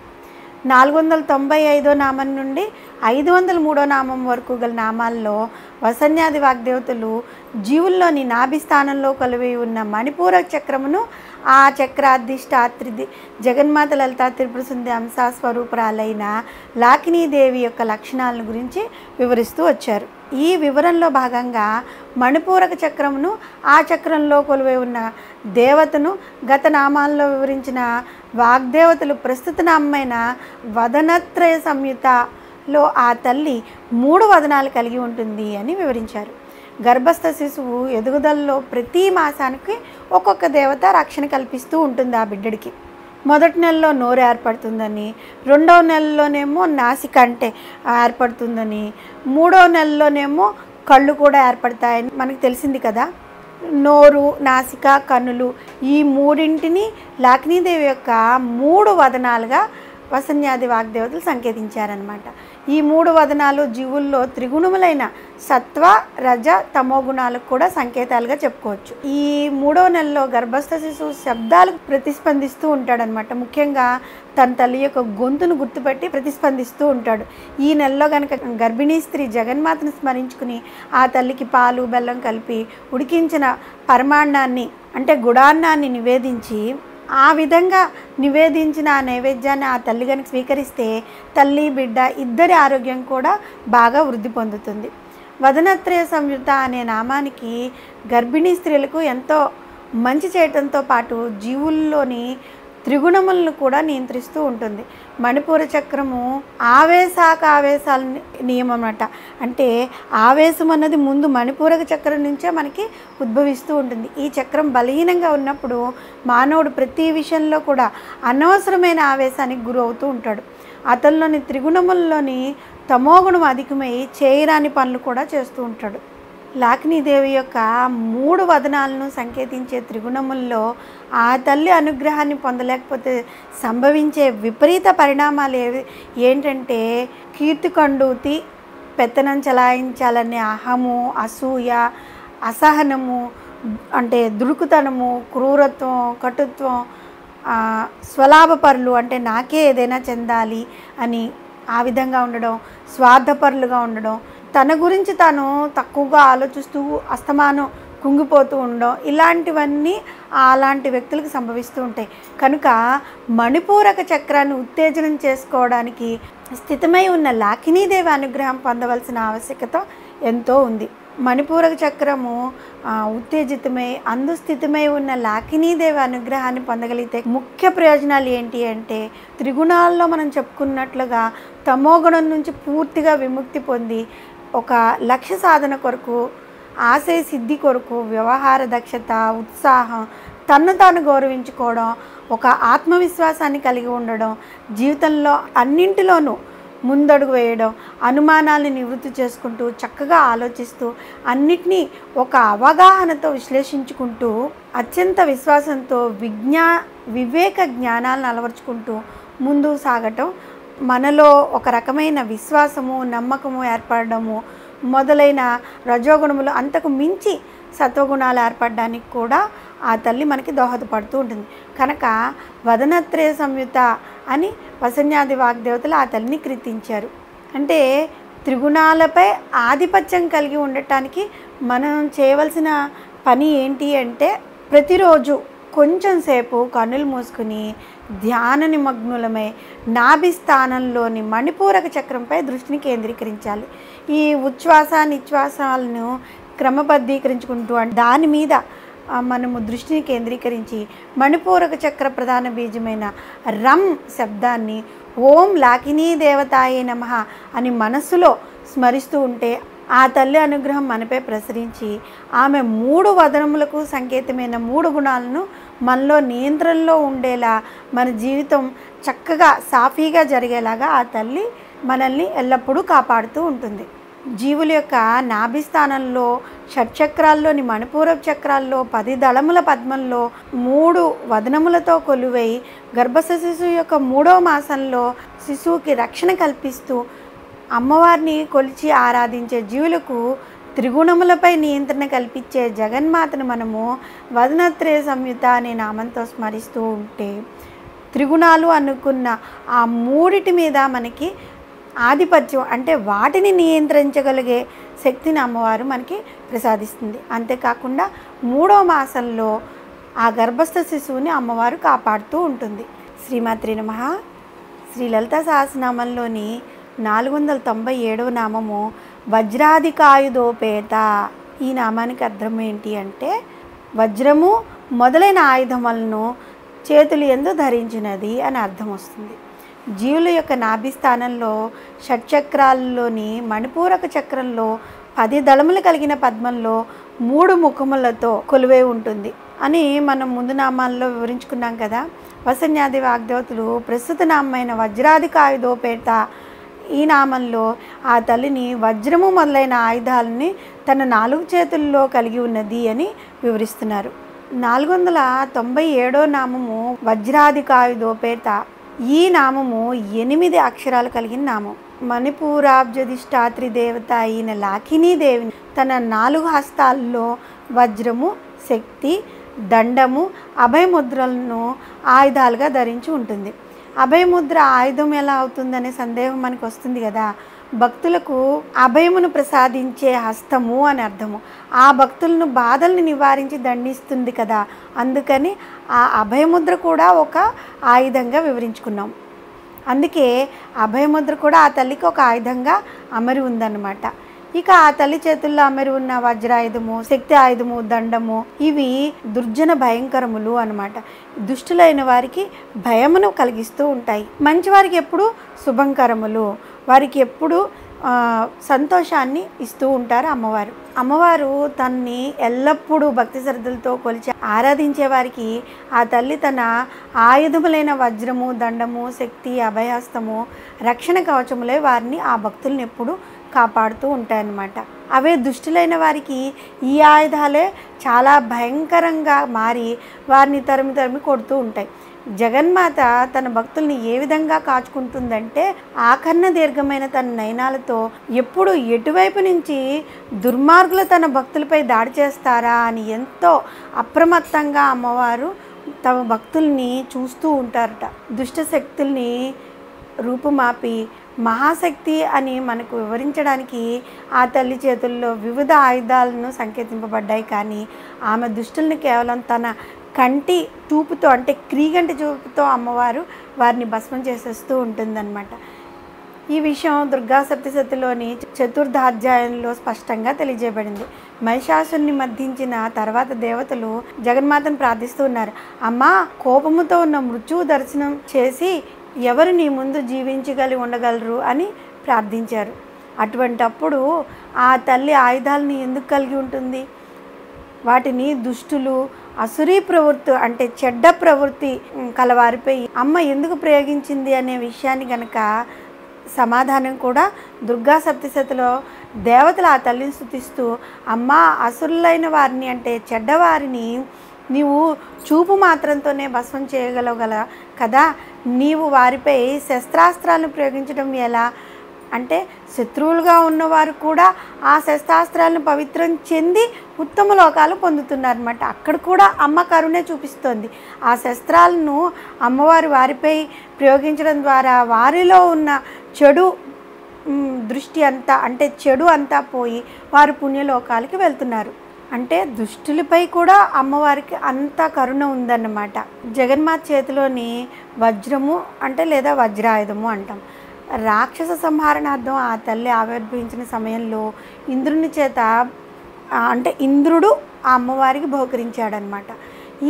495వ నామం నుండి 503వ నామం వరకు గల నామాల్లో వసన్యాది వాగ్దేవతలు జీవుల్లోని నాభిస్థానంలో కొలువై ఉన్న మణిపూరక చక్రమును, ఆ చక్రాధిష్టాత్రి జగన్మాత లలితా త్రిపుర సుందరి అంశా స్వరూపురాలైన లాకినీదేవి యొక్క లక్షణాలను గురించి వివరిస్తూ వచ్చారు. ఈ వివరంలో భాగంగా మణిపూరక చక్రమును, ఆ చక్రంలో కొలువై ఉన్న దేవతను గత నామాల్లో వివరించిన వాగ్దేవతలు ప్రస్తుత నామైన వదనత్రయ సంయుతలో ఆ తల్లి 3 వదనాలు కలిగి ఉంటుంది అని వివరించారు. గర్భస్థ శిశువు ఎదుగుదలలో ప్రతి మాసానికి ఒక్కొక్క దేవత రక్షణ కల్పిస్తూ ఉంటుంది ఆ బిడ్డడికి. మొదటి నెలలో నోరు ఏర్పడుతుందని, 2వ నెలలోనేమో నాసిక అంటే ఏర్పడుతుందని, 3వ నెలలోనేమో కళ్ళు కూడా ఏర్పడతాయని మనకు తెలిసింది కదా. నోరు, నాసిక, కన్నులు ఈ మూడింటిని లాకినీదేవి యొక్క 3 వదనాలుగా వసన్యాది వాగ్దేవతలు సంకేతించారనమాట. ఈ 3 వదనాలు జీవుల్లో త్రిగుణములైన సత్వ, రజ, తమో గుణాలకు కూడా సంకేతాలుగా చెప్పుకోవచ్చు. ఈ 3వ నెలలో గర్భస్థ శిశువు శబ్దాలకు ప్రతిస్పందిస్తూ ఉంటాడనమాట. ముఖ్యంగా తన తల్లి యొక్క గొంతును గుర్తుపెట్టి ప్రతిస్పందిస్తూ ఉంటాడు. ఈ నెలలో కనుక గర్భిణీ స్త్రీ జగన్మాతను స్మరించుకుని ఆ తల్లికి పాలు, బెల్లం కలిపి ఉడికించిన పరమాన్నాన్ని అంటే గుడాన్నాన్ని నివేదించి, ఆ విధంగా నివేదించిన ఆ నైవేద్యాన్ని ఆ తల్లి కనుక స్వీకరిస్తే తల్లి, బిడ్డ ఇద్దరి ఆరోగ్యం కూడా బాగా వృద్ధి పొందుతుంది. వదనత్రయ సంయుత అనే నామానికి గర్భిణీ స్త్రీలకు ఎంతో మంచి చేయటంతో పాటు జీవుల్లోని త్రిగుణములను కూడా నియంత్రిస్తూ ఉంటుంది. మణిపూర చక్రము ఆవేశాల నియమం అన్నమాట. అంటే ఆవేశం అన్నది ముందు మణిపూరక చక్రం నుంచే మనకి ఉద్భవిస్తూ ఉంటుంది. ఈ చక్రం బలహీనంగా ఉన్నప్పుడు మానవుడు ప్రతి విషయంలో కూడా అనవసరమైన ఆవేశానికి గురి అవుతూ ఉంటాడు. అతనిలోని త్రిగుణముల్లోని తమోగుణం అధికమై చేయరాని పనులు కూడా చేస్తూ ఉంటాడు. లాకినీదేవి యొక్క 3 వదనాలను సంకేతించే త్రిగుణముల్లో ఆ తల్లి అనుగ్రహాన్ని పొందలేకపోతే సంభవించే విపరీత పరిణామాలు ఏంటంటే కీర్తికండూతి, పెత్తనం చలాయించాలనే అహము, అసూయ, అసహనము, అంటే దుడుకుతనము, క్రూరత్వం, కటుత్వం, స్వలాభపరులు అంటే నాకే ఏదైనా చెందాలి అని ఆ విధంగా ఉండడం, స్వార్థపరులుగా ఉండడం, తన గురించి తాను తక్కువగా ఆలోచిస్తూ అస్తమానం కుంగిపోతూ ఉండడం, ఇలాంటివన్నీ అలాంటి వ్యక్తులకు సంభవిస్తూ ఉంటాయి. కనుక మణిపూరక చక్రాన్ని ఉత్తేజనం చేసుకోవడానికి స్థితమై ఉన్న లాకినీదేవి అనుగ్రహం పొందవలసిన ఆవశ్యకత ఎంతో ఉంది. మణిపూరక చక్రము ఉత్తేజితమై స్థితమై ఉన్న లాకినీదేవి అనుగ్రహాన్ని పొందగలిగితే ముఖ్య ప్రయోజనాలు ఏంటి అంటే, త్రిగుణాల్లో మనం చెప్పుకున్నట్లుగా తమోగుణం నుంచి పూర్తిగా విముక్తి పొంది ఒక లక్ష్య సాధన కొరకు, ఆశయ సిద్ధి కొరకు వ్యవహార దక్షత, ఉత్సాహం, తన్ను తాను గౌరవించుకోవడం, ఒక ఆత్మవిశ్వాసాన్ని కలిగి ఉండడం, జీవితంలో అన్నింటిలోనూ ముందడుగు వేయడం, అనుమానాలను నివృత్తి చేసుకుంటూ చక్కగా ఆలోచిస్తూ అన్నిటినీ ఒక అవగాహనతో విశ్లేషించుకుంటూ అత్యంత విశ్వాసంతో వివేక జ్ఞానాలను అలవర్చుకుంటూ ముందుకు సాగటం, మనలో ఒక రకమైన విశ్వాసము, నమ్మకము ఏర్పడము మొదలైన రజోగుణములు అంతకు మించి సత్వగుణాలు ఏర్పడడానికి కూడా ఆ తల్లి మనకి దోహదపడుతూ ఉంటుంది. కనుక వదనత్రయ సంయుత అని వసన్యాది వాగ్దేవతలు ఆ తల్లిని కీర్తించారు. అంటే త్రిగుణాలపై ఆధిపత్యం కలిగి ఉండటానికి మనం చేయవలసిన పని ఏంటి అంటే, ప్రతిరోజు కొంచెం సేపు కన్నులు మూసుకుని ధ్యాన నిమగ్నులమై నాభిస్థానంలోని మణిపూరక చక్రంపై దృష్టిని కేంద్రీకరించాలి. ఈ ఉచ్ఛ్వాస నిశ్వాసాలను క్రమబద్ధీకరించుకుంటూ దాని మీద మనము దృష్టిని కేంద్రీకరించి మణిపూరక చక్ర ప్రధాన బీజమైన రం శబ్దాన్ని ఓం లాకినీ దేవతాయే నమః అని మనస్సులో స్మరిస్తూ ఉంటే ఆ తల్లి అనుగ్రహం మనపై ప్రసరించి ఆమె 3 వదనములకు సంకేతమైన 3 గుణాలను మనలో నియంత్రణలో ఉండేలా, మన జీవితం చక్కగా సాఫీగా జరిగేలాగా ఆ తల్లి మనల్ని ఎల్లప్పుడూ కాపాడుతూ ఉంటుంది. జీవుల యొక్క నాభిస్థానంలో షట్చక్రాల్లోని మణిపూరక చక్రాల్లో 10 దళముల పద్మంలో 3 వదనములతో కొలువై గర్భస్థ శిశువు యొక్క 3వ మాసంలో శిశువుకి రక్షణ కల్పిస్తూ అమ్మవారిని కొలిచి ఆరాధించే జీవులకు త్రిగుణములపై నియంత్రణ కల్పించే జగన్మాతను మనము వదనత్రయ సంయుత అనే నామంతో స్మరిస్తూ ఉంటే త్రిగుణాలు అనుకున్న ఆ మూడిటి మీద మనకి ఆధిపత్యం అంటే వాటిని నియంత్రించగలిగే శక్తిని అమ్మవారు మనకి ప్రసాదిస్తుంది. అంతేకాకుండా 3వ మాసంలో ఆ గర్భస్థ శిశువుని అమ్మవారు కాపాడుతూ ఉంటుంది. శ్రీమాత్రే నమః. శ్రీ లలితా సహస్రనామంలోని 497వ నామము వజ్రాధికాయుధోపేత. ఈ నామానికి అర్థం ఏంటి అంటే వజ్రము మొదలైన ఆయుధములను చేతులు యందు ధరించినది అని అర్థం వస్తుంది. జీవుల యొక్క నాభిస్థానంలో షట్చక్రాల్లోని మణిపూరక చక్రంలో 10 దళములు కలిగిన పద్మంలో 3 ముఖములతో కొలువై ఉంటుంది అని మనం ముందు నామాల్లో వివరించుకున్నాం కదా. వసన్యాది వాగ్దేవతలు ప్రస్తుత నామైన వజ్రాధికాయుధోపేత ఈ నామంలో ఆ తల్లిని వజ్రము మొదలైన ఆయుధాలని తన 4 చేతుల్లో కలిగి ఉన్నది అని వివరిస్తున్నారు. 497వ నామము వజ్రాధికాయుధోపేత. ఈ నామము 8 అక్షరాలు కలిగిన నామం. మణిపూరాబ్జధిష్టాత్రి దేవత అయిన లాకినీదేవిని తన 4 హస్తాల్లో వజ్రము, శక్తి, దండము, అభయముద్రలను ఆయుధాలుగా ధరించి ఉంటుంది. అభయముద్ర ఆయుధం ఎలా అవుతుందనే సందేహం మనకు వస్తుంది కదా. భక్తులకు అభయమును ప్రసాదించే హస్తము అని అర్థము. ఆ భక్తులను బాధల్ని నివారించి దండిస్తుంది కదా, అందుకని ఆ అభయముద్ర కూడా ఒక ఆయుధంగా వివరించుకున్నాం. అందుకే అభయముద్ర కూడా ఆ తల్లికి ఒక ఆయుధంగా అమరి ఉందన్నమాట. ఇక ఆ తల్లి చేతుల్లో అమరి ఉన్న వజ్రాయుధము, శక్తి ఆయుధము, దండము ఇవి దుర్జన భయంకరములు అన్నమాట. దుష్టులైన వారికి భయమును కలిగిస్తూ ఉంటాయి. మంచి వారికి ఎప్పుడు శుభంకరములు, వారికి ఎప్పుడు సంతోషాన్ని ఇస్తూ ఉంటారు అమ్మవారు. అమ్మవారు తన్ని ఎల్లప్పుడూ భక్తి శ్రద్ధలతో కొలిచి ఆరాధించే వారికి ఆ తల్లి తన ఆయుధములైన వజ్రము, దండము, శక్తి, అభయహస్తము, రక్షణ కవచములే వారిని ఆ భక్తుల్ని ఎప్పుడు కాపాడుతూ ఉంటాయన్నమాట. అవే దుష్టులైన వారికి ఈ ఆయుధాలే చాలా భయంకరంగా మారి వారిని తరిమి తరిమి కొడుతూ ఉంటాయి. జగన్మాత తన భక్తుల్ని ఏ విధంగా కాచుకుంటుందంటే ఆకర్ణ దీర్ఘమైన తన నయనాలతో ఎప్పుడు ఎటువైపు నుంచి దుర్మార్గులు తన భక్తులపై దాడి చేస్తారా అని ఎంతో అప్రమత్తంగా అమ్మవారు తమ భక్తుల్ని చూస్తూ ఉంటారట. దుష్ట శక్తుల్ని రూపుమాపి మహాశక్తి అని మనకు వివరించడానికి ఆ తల్లి చేతుల్లో వివిధ ఆయుధాలను సంకేతింపబడ్డాయి. కానీ ఆమె దుష్టుల్ని కేవలం తన కంటి చూపుతో అంటే క్రీగంటి చూపుతో అమ్మవారు వారిని భస్మం చేసేస్తూ ఉంటుందన్నమాట. ఈ విషయం దుర్గా సప్తశతిలోని 4వ అధ్యాయంలో స్పష్టంగా తెలియజేయబడింది. మహిషాసుని మర్దించిన తర్వాత దేవతలు జగన్మాతను ప్రార్థిస్తూ ఉన్నారు. అమ్మా, కోపముతో ఉన్న మృత్యువు దర్శనం చేసి ఎవరు నీ ముందు ఉండగలరు అని ప్రార్థించారు. అటువంటప్పుడు ఆ తల్లి ఆయుధాలని ఎందుకు కలిగి ఉంటుంది? వాటిని దుష్టులు, అసురీ ప్రవృత్తి అంటే చెడ్డ ప్రవృత్తి కలవారిపై అమ్మ ఎందుకు ప్రయోగించింది అనే విషయాన్ని గనక సమాధానం కూడా దుర్గా సప్తశతిలో దేవతలు ఆ తల్లిని స్తుతిస్తూ, అమ్మ అసురులైన వారిని అంటే చెడ్డవారిని నీవు చూపు మాత్రంతోనే భస్మం చేయగలగల కదా, నీవు వారిపై శస్త్రాస్త్రాలను ప్రయోగించడం ఎలా అంటే శత్రువులుగా ఉన్నవారు కూడా ఆ శస్త్రాస్త్రాలను పవిత్రం చెంది ఉత్తమ లోకాలు పొందుతున్నారన్నమాట. అక్కడ కూడా అమ్మ కరుణే చూపిస్తోంది. ఆ శస్త్రాలను అమ్మవారు వారిపై ప్రయోగించడం ద్వారా వారిలో ఉన్న చెడు దృష్టి అంతా అంటే చెడు అంతా పోయి వారు పుణ్యలోకాలకి వెళ్తున్నారు. అంటే దుష్టులపై కూడా అమ్మవారికి అంత కరుణ ఉందన్నమాట. జగన్మాత చేతిలోని వజ్రము అంటే లేదా వజ్రాయుధము అంటాం. రాక్షస సంహారణార్థం ఆ తల్లి ఆవిర్భవించిన సమయంలో ఇంద్రుని చేత అంటే ఇంద్రుడు ఆ అమ్మవారికి బహుకరించాడనమాట.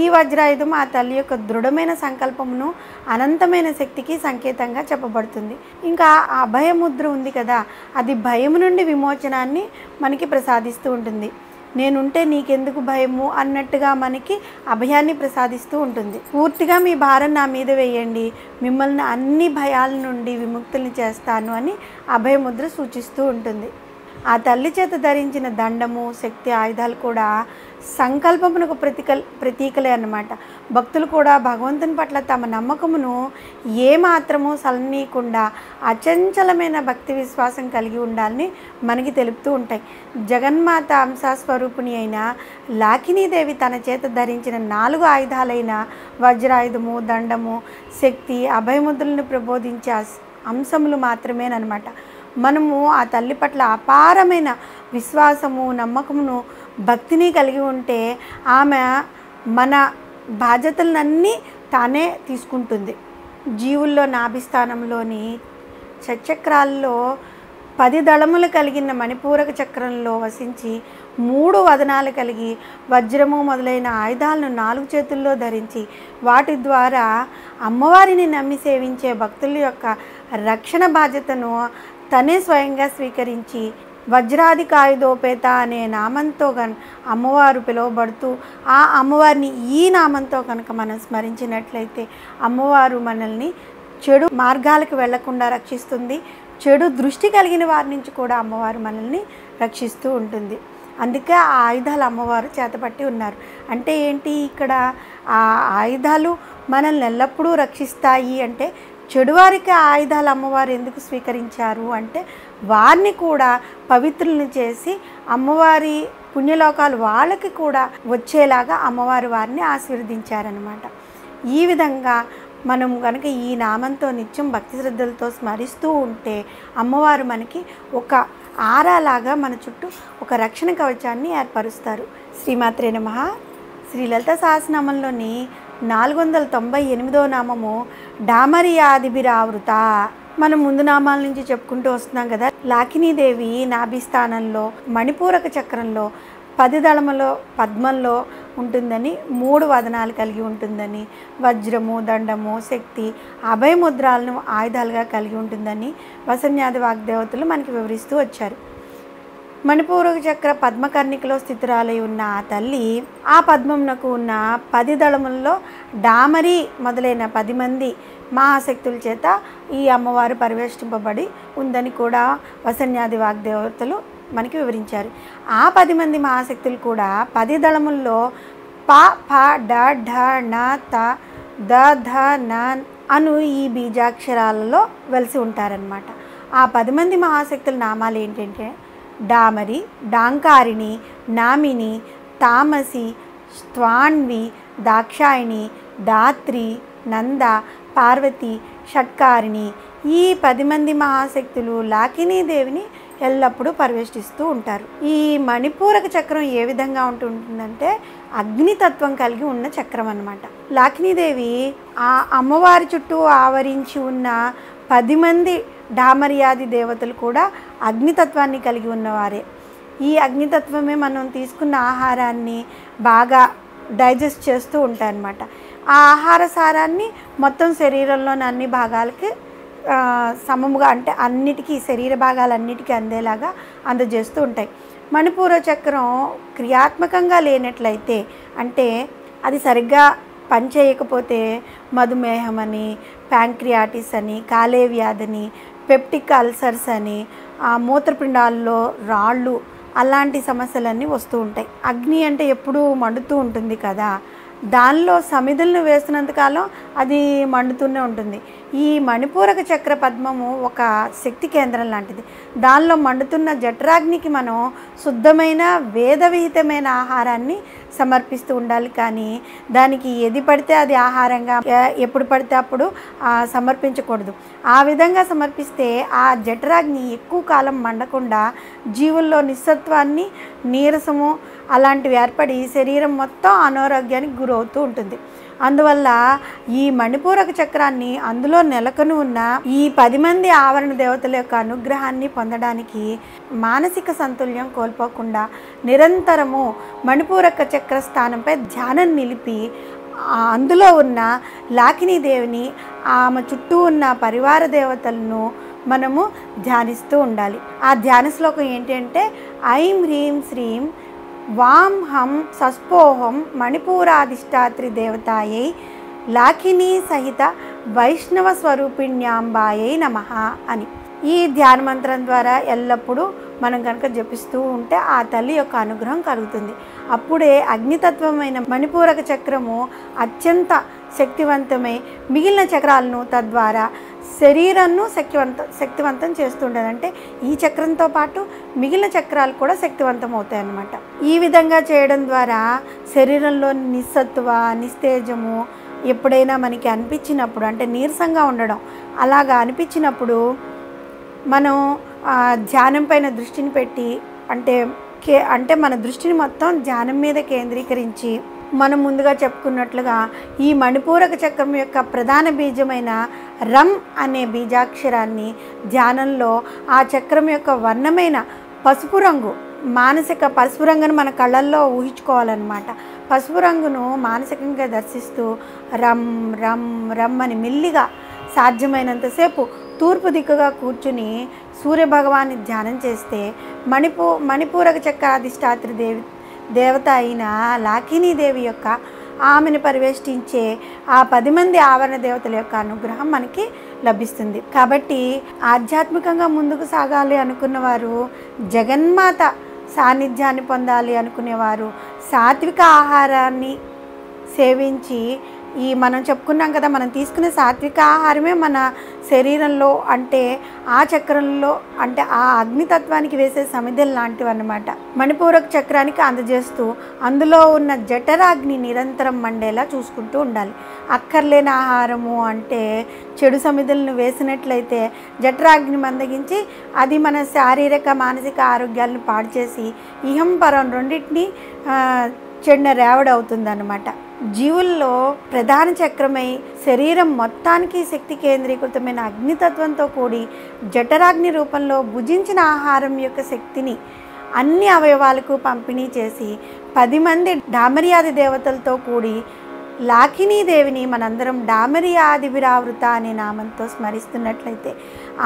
ఈ వజ్రాయుధం ఆ తల్లి యొక్క దృఢమైన సంకల్పమును అనంతమైన శక్తికి సంకేతంగా చెప్పబడుతుంది. ఇంకా ఆ అభయముద్ర ఉంది కదా, అది భయము నుండి విమోచనాన్ని మనకి ప్రసాదిస్తూ ఉంటుంది. నేనుంటే నీకెందుకు భయము అన్నట్టుగా మనకి అభయాన్ని ప్రసాదిస్తూ ఉంటుంది. పూర్తిగా మీ భారం నా మీద వేయండి, మిమ్మల్ని అన్ని భయాల నుండి విముక్తుల్ని చేస్తాను అని అభయముద్ర సూచిస్తూ ఉంటుంది. ఆ తల్లి చేత ధరించిన దండము, శక్తి, ఆయుధాలు కూడా సంకల్పమునకు ప్రతీకలే అన్నమాట. భక్తులు కూడా భగవంతుని పట్ల తమ నమ్మకమును ఏమాత్రము సలనీయకుండా అచంచలమైన భక్తి విశ్వాసం కలిగి ఉండాలని మనకి తెలుపుతూ ఉంటాయి. జగన్మాత అంశస్వరూపిణి అయిన లాకినీదేవి తన చేత ధరించిన 4 ఆయుధాలైన వజ్రాయుధము, దండము, శక్తి, అభయముద్రలను ప్రబోధించే అంశములు మాత్రమేనమాట. మనము ఆ తల్లి పట్ల అపారమైన విశ్వాసము, నమ్మకమును, భక్తిని కలిగి ఉంటే ఆమె మన బాధ్యతలన్నీ తానే తీసుకుంటుంది. జీవుల్లో నాభిస్థానంలోని షట్చక్రాల్లో 10 దళములు కలిగిన మణిపూరక చక్రంలో వసించి 3 వదనాలు కలిగి వజ్రము మొదలైన ఆయుధాలను 4 చేతుల్లో ధరించి వాటి ద్వారా అమ్మవారిని నమ్మి సేవించే భక్తుల యొక్క రక్షణ బాధ్యతను తనే స్వయంగా స్వీకరించి వజ్రాధికాయుధోపేత అనే నామంతో అమ్మవారు పిలువబడుతూ ఆ అమ్మవారిని ఈ నామంతో కనుక మనం స్మరించినట్లయితే అమ్మవారు మనల్ని చెడు మార్గాలకు వెళ్లకుండా రక్షిస్తుంది. చెడు దృష్టి కలిగిన వారి నుంచి కూడా అమ్మవారు మనల్ని రక్షిస్తూ ఉంటుంది. అందుకే ఆ ఆయుధాలు అమ్మవారు చేతపట్టి ఉన్నారు. అంటే ఏంటి, ఇక్కడ ఆ ఆయుధాలు మనల్ని ఎల్లప్పుడూ రక్షిస్తాయి అంటే చెడువారికి ఆ ఆయుధాలు అమ్మవారు ఎందుకు స్వీకరించారు అంటే వారిని కూడా పవిత్రులను చేసి అమ్మవారి పుణ్యలోకాలు వాళ్ళకి కూడా వచ్చేలాగా అమ్మవారు వారిని ఆశీర్వదించారనమాట. ఈ విధంగా మనం కనుక ఈ నామంతో నిత్యం భక్తి శ్రద్ధలతో స్మరిస్తూ ఉంటే అమ్మవారు మనకి ఒక ఆరాలాగా మన చుట్టూ ఒక రక్షణ కవచాన్ని ఏర్పరుస్తారు. శ్రీమాత్రే నమః. శ్రీ లలితా సహస్రనామంలోని 498వ నామము డామరియాదిభిరావృత. మనం ముందు నామాల నుంచి చెప్పుకుంటూ వస్తున్నాం కదా. లాకినీదేవి నాభిస్థానంలో మణిపూరక చక్రంలో 10 దళములో పద్మంలో ఉంటుందని, 3 వదనాలు కలిగి ఉంటుందని, వజ్రము, దండము, శక్తి, అభయముద్రాలను ఆయుధాలుగా కలిగి ఉంటుందని వసన్యాది వాగ్దేవతలు మనకి వివరిస్తూ వచ్చారు. మణిపూరక చక్ర పద్మకర్ణికలో స్థితురాలై ఉన్న ఆ తల్లి ఆ పద్మమునకు ఉన్న 10 దళములలో డామరి మొదలైన 10 మంది మహాశక్తుల చేత ఈ అమ్మవారు పరివేష్టింపబడి ఉందని కూడా వసన్యాది వాగ్దేవతలు మనకి వివరించారు. ఆ 10 మంది మహాశక్తులు కూడా 10 దళముల్లో ప, ఫ, డ, ఢ, ణ, త, ద, ధ, న అను ఈ బీజాక్షరాలలో వెలిసి ఉంటారనమాట. ఆ 10 మంది మహాశక్తుల నామాలు ఏంటంటే డామరి, డాంకారిణి, నామిని, తామసి, స్వాన్వి, దాక్షాయిణి, దాత్రి, నంద, పార్వతి, షట్కారిణి. ఈ 10 మంది మహాశక్తులు లాకినీదేవిని ఎల్లప్పుడూ పరివేష్టిస్తూ ఉంటారు. ఈ మణిపూరక చక్రం ఏ విధంగా ఉంటుందంటే అగ్నితత్వం కలిగి ఉన్న చక్రం అన్నమాట. లాకినీదేవి ఆ అమ్మవారి చుట్టూ ఆవరించి ఉన్న 10 మంది డామర్యాది దేవతలు కూడా అగ్నితత్వాన్ని కలిగి ఉన్నవారే. ఈ అగ్నితత్వమే మనం తీసుకున్న ఆహారాన్ని బాగా డైజెస్ట్ చేస్తూ ఉంటాయన్నమాట. ఆ ఆహార సారాన్ని మొత్తం శరీరంలోని అన్ని భాగాలకి సమముగా అంటే అన్నిటికీ శరీర భాగాలన్నిటికీ అందేలాగా అందజేస్తూ ఉంటాయి. మణిపూర చక్రం క్రియాత్మకంగా లేనట్లయితే అంటే అది సరిగ్గా పనిచేయకపోతే మధుమేహం అని, ప్యాంక్రియాటిస్ అని, కాలేయ వ్యాధి, పెప్టిక్ అల్సర్స్ అని, మూత్రపిండాల్లో రాళ్ళు అలాంటి సమస్యలన్నీ వస్తూ ఉంటాయి. అగ్ని అంటే ఎప్పుడూ మండుతూ ఉంటుంది కదా, దానిలో సమిధులను వేస్తున్నంతకాలం అది మండుతూనే ఉంటుంది. ఈ మణిపూరక చక్ర పద్మము ఒక శక్తి కేంద్రం లాంటిది. దానిలో మండుతున్న జఠరాగ్నికి మనం శుద్ధమైన వేదవిహితమైన ఆహారాన్ని సమర్పిస్తూ ఉండాలి. కానీ దానికి ఏది పడితే అది ఆహారంగా ఎప్పుడు పడితే అప్పుడు సమర్పించకూడదు. ఆ విధంగా సమర్పిస్తే ఆ జఠరాగ్ని ఎక్కువ కాలం మండకుండా జీవుల్లో నిస్సత్వాన్ని, నీరసము అలాంటివి ఏర్పడి శరీరం మొత్తం అనారోగ్యానికి గురవుతూ ఉంటుంది. అందువల్ల ఈ మణిపూరక చక్రాన్ని అందులో నెలకొని ఉన్న ఈ 10 మంది ఆవరణ దేవతల యొక్క అనుగ్రహాన్ని పొందడానికి మానసిక సంతుల్యం కోల్పోకుండా నిరంతరము మణిపూరక చక్ర స్థానంపై ధ్యానం నిలిపి అందులో ఉన్న లాకినీదేవిని, ఆమె చుట్టూ ఉన్న పరివార దేవతలను మనము ధ్యానిస్తూ ఉండాలి. ఆ ధ్యాన శ్లోకం ఏంటి అంటే ఐం హ్రీం శ్రీం వాం హం సస్పోహం మణిపూరాధిష్టాత్రి దేవతాయై లాకినీ సహిత వైష్ణవ స్వరూపిణ్యాంబాయై నమః అని. ఈ ధ్యాన మంత్రం ద్వారా ఎల్లప్పుడూ మనం కనుక జపిస్తూ ఉంటే ఆ తల్లి యొక్క అనుగ్రహం కలుగుతుంది. అప్పుడే అగ్నితత్వమైన మణిపూరక చక్రము అత్యంత శక్తివంతమై మిగిలిన చక్రాలను తద్వారా శరీరాన్ని శక్తివంతం చేస్తుండేది. అంటే ఈ చక్రంతో పాటు మిగిలిన చక్రాలు కూడా శక్తివంతం అవుతాయి అన్నమాట. ఈ విధంగా చేయడం ద్వారా శరీరంలో నిస్సత్వ, నిస్తేజము ఎప్పుడైనా మనకి అనిపించినప్పుడు, అంటే నీరసంగా ఉండడం అలాగా అనిపించినప్పుడు మనం ధ్యానం పైన దృష్టిని పెట్టి అంటే మన దృష్టిని మొత్తం ధ్యానం మీద కేంద్రీకరించి మనం ముందుగా చెప్పుకున్నట్లుగా ఈ మణిపూరక చక్రం యొక్క ప్రధాన బీజమైన రం అనే బీజాక్షరాన్ని ధ్యానంలో ఆ చక్రం యొక్క వర్ణమైన పసుపు రంగు, మానసిక పసుపు రంగును మన కళ్ళల్లో ఊహించుకోవాలన్నమాట. పసుపు రంగును మానసికంగా దర్శిస్తూ రం రం రమ్ అని మెల్లిగా సాధ్యమైనంతసేపు తూర్పు దిక్కుగా కూర్చుని సూర్యభగవాన్ని ధ్యానం చేస్తే మణిపూరక చక్రాధిష్టాత్రి దేవత అయిన లాకినీదేవి యొక్క ఆమెను పరివేష్టించే ఆ 10 మంది ఆవరణ దేవతల యొక్క అనుగ్రహం మనకి లభిస్తుంది. కాబట్టి ఆధ్యాత్మికంగా ముందుకు సాగాలి అనుకున్నవారు, జగన్మాత సాన్నిధ్యాన్ని పొందాలి అనుకునేవారు సాత్విక ఆహారాన్ని సేవించి మనం చెప్పుకున్నాం కదా, మనం తీసుకునే సాత్విక ఆహారమే మన శరీరంలో అంటే ఆ చక్రంలో అంటే ఆ అగ్నితత్వానికి వేసే సమిధలు లాంటివి అన్నమాట. మణిపూరక చక్రానికి అందజేస్తూ అందులో ఉన్న జఠరాగ్ని నిరంతరం మండేలా చూసుకుంటూ ఉండాలి. అక్కర్లేని ఆహారము అంటే చెడు సమిధలను వేసినట్లయితే జఠరాగ్ని మందగించి అది మన శారీరక మానసిక ఆరోగ్యాలను పాడు చేసి ఇహం పరం రెండింటినీ చెడిన రేవడవుతుందన్నమాట. జీవుల్లో ప్రధాన చక్రమై శరీరం మొత్తానికి శక్తి కేంద్రీకృతమైన అగ్నితత్వంతో కూడి జఠరాగ్ని రూపంలో భుజించిన ఆహారం యొక్క శక్తిని అన్ని అవయవాలకు పంపిణీ చేసి 10 మంది డామర్యాది దేవతలతో కూడి లాకినీదేవిని మనందరం డామర్యాది విరావృత అనే నామంతో స్మరిస్తున్నట్లయితే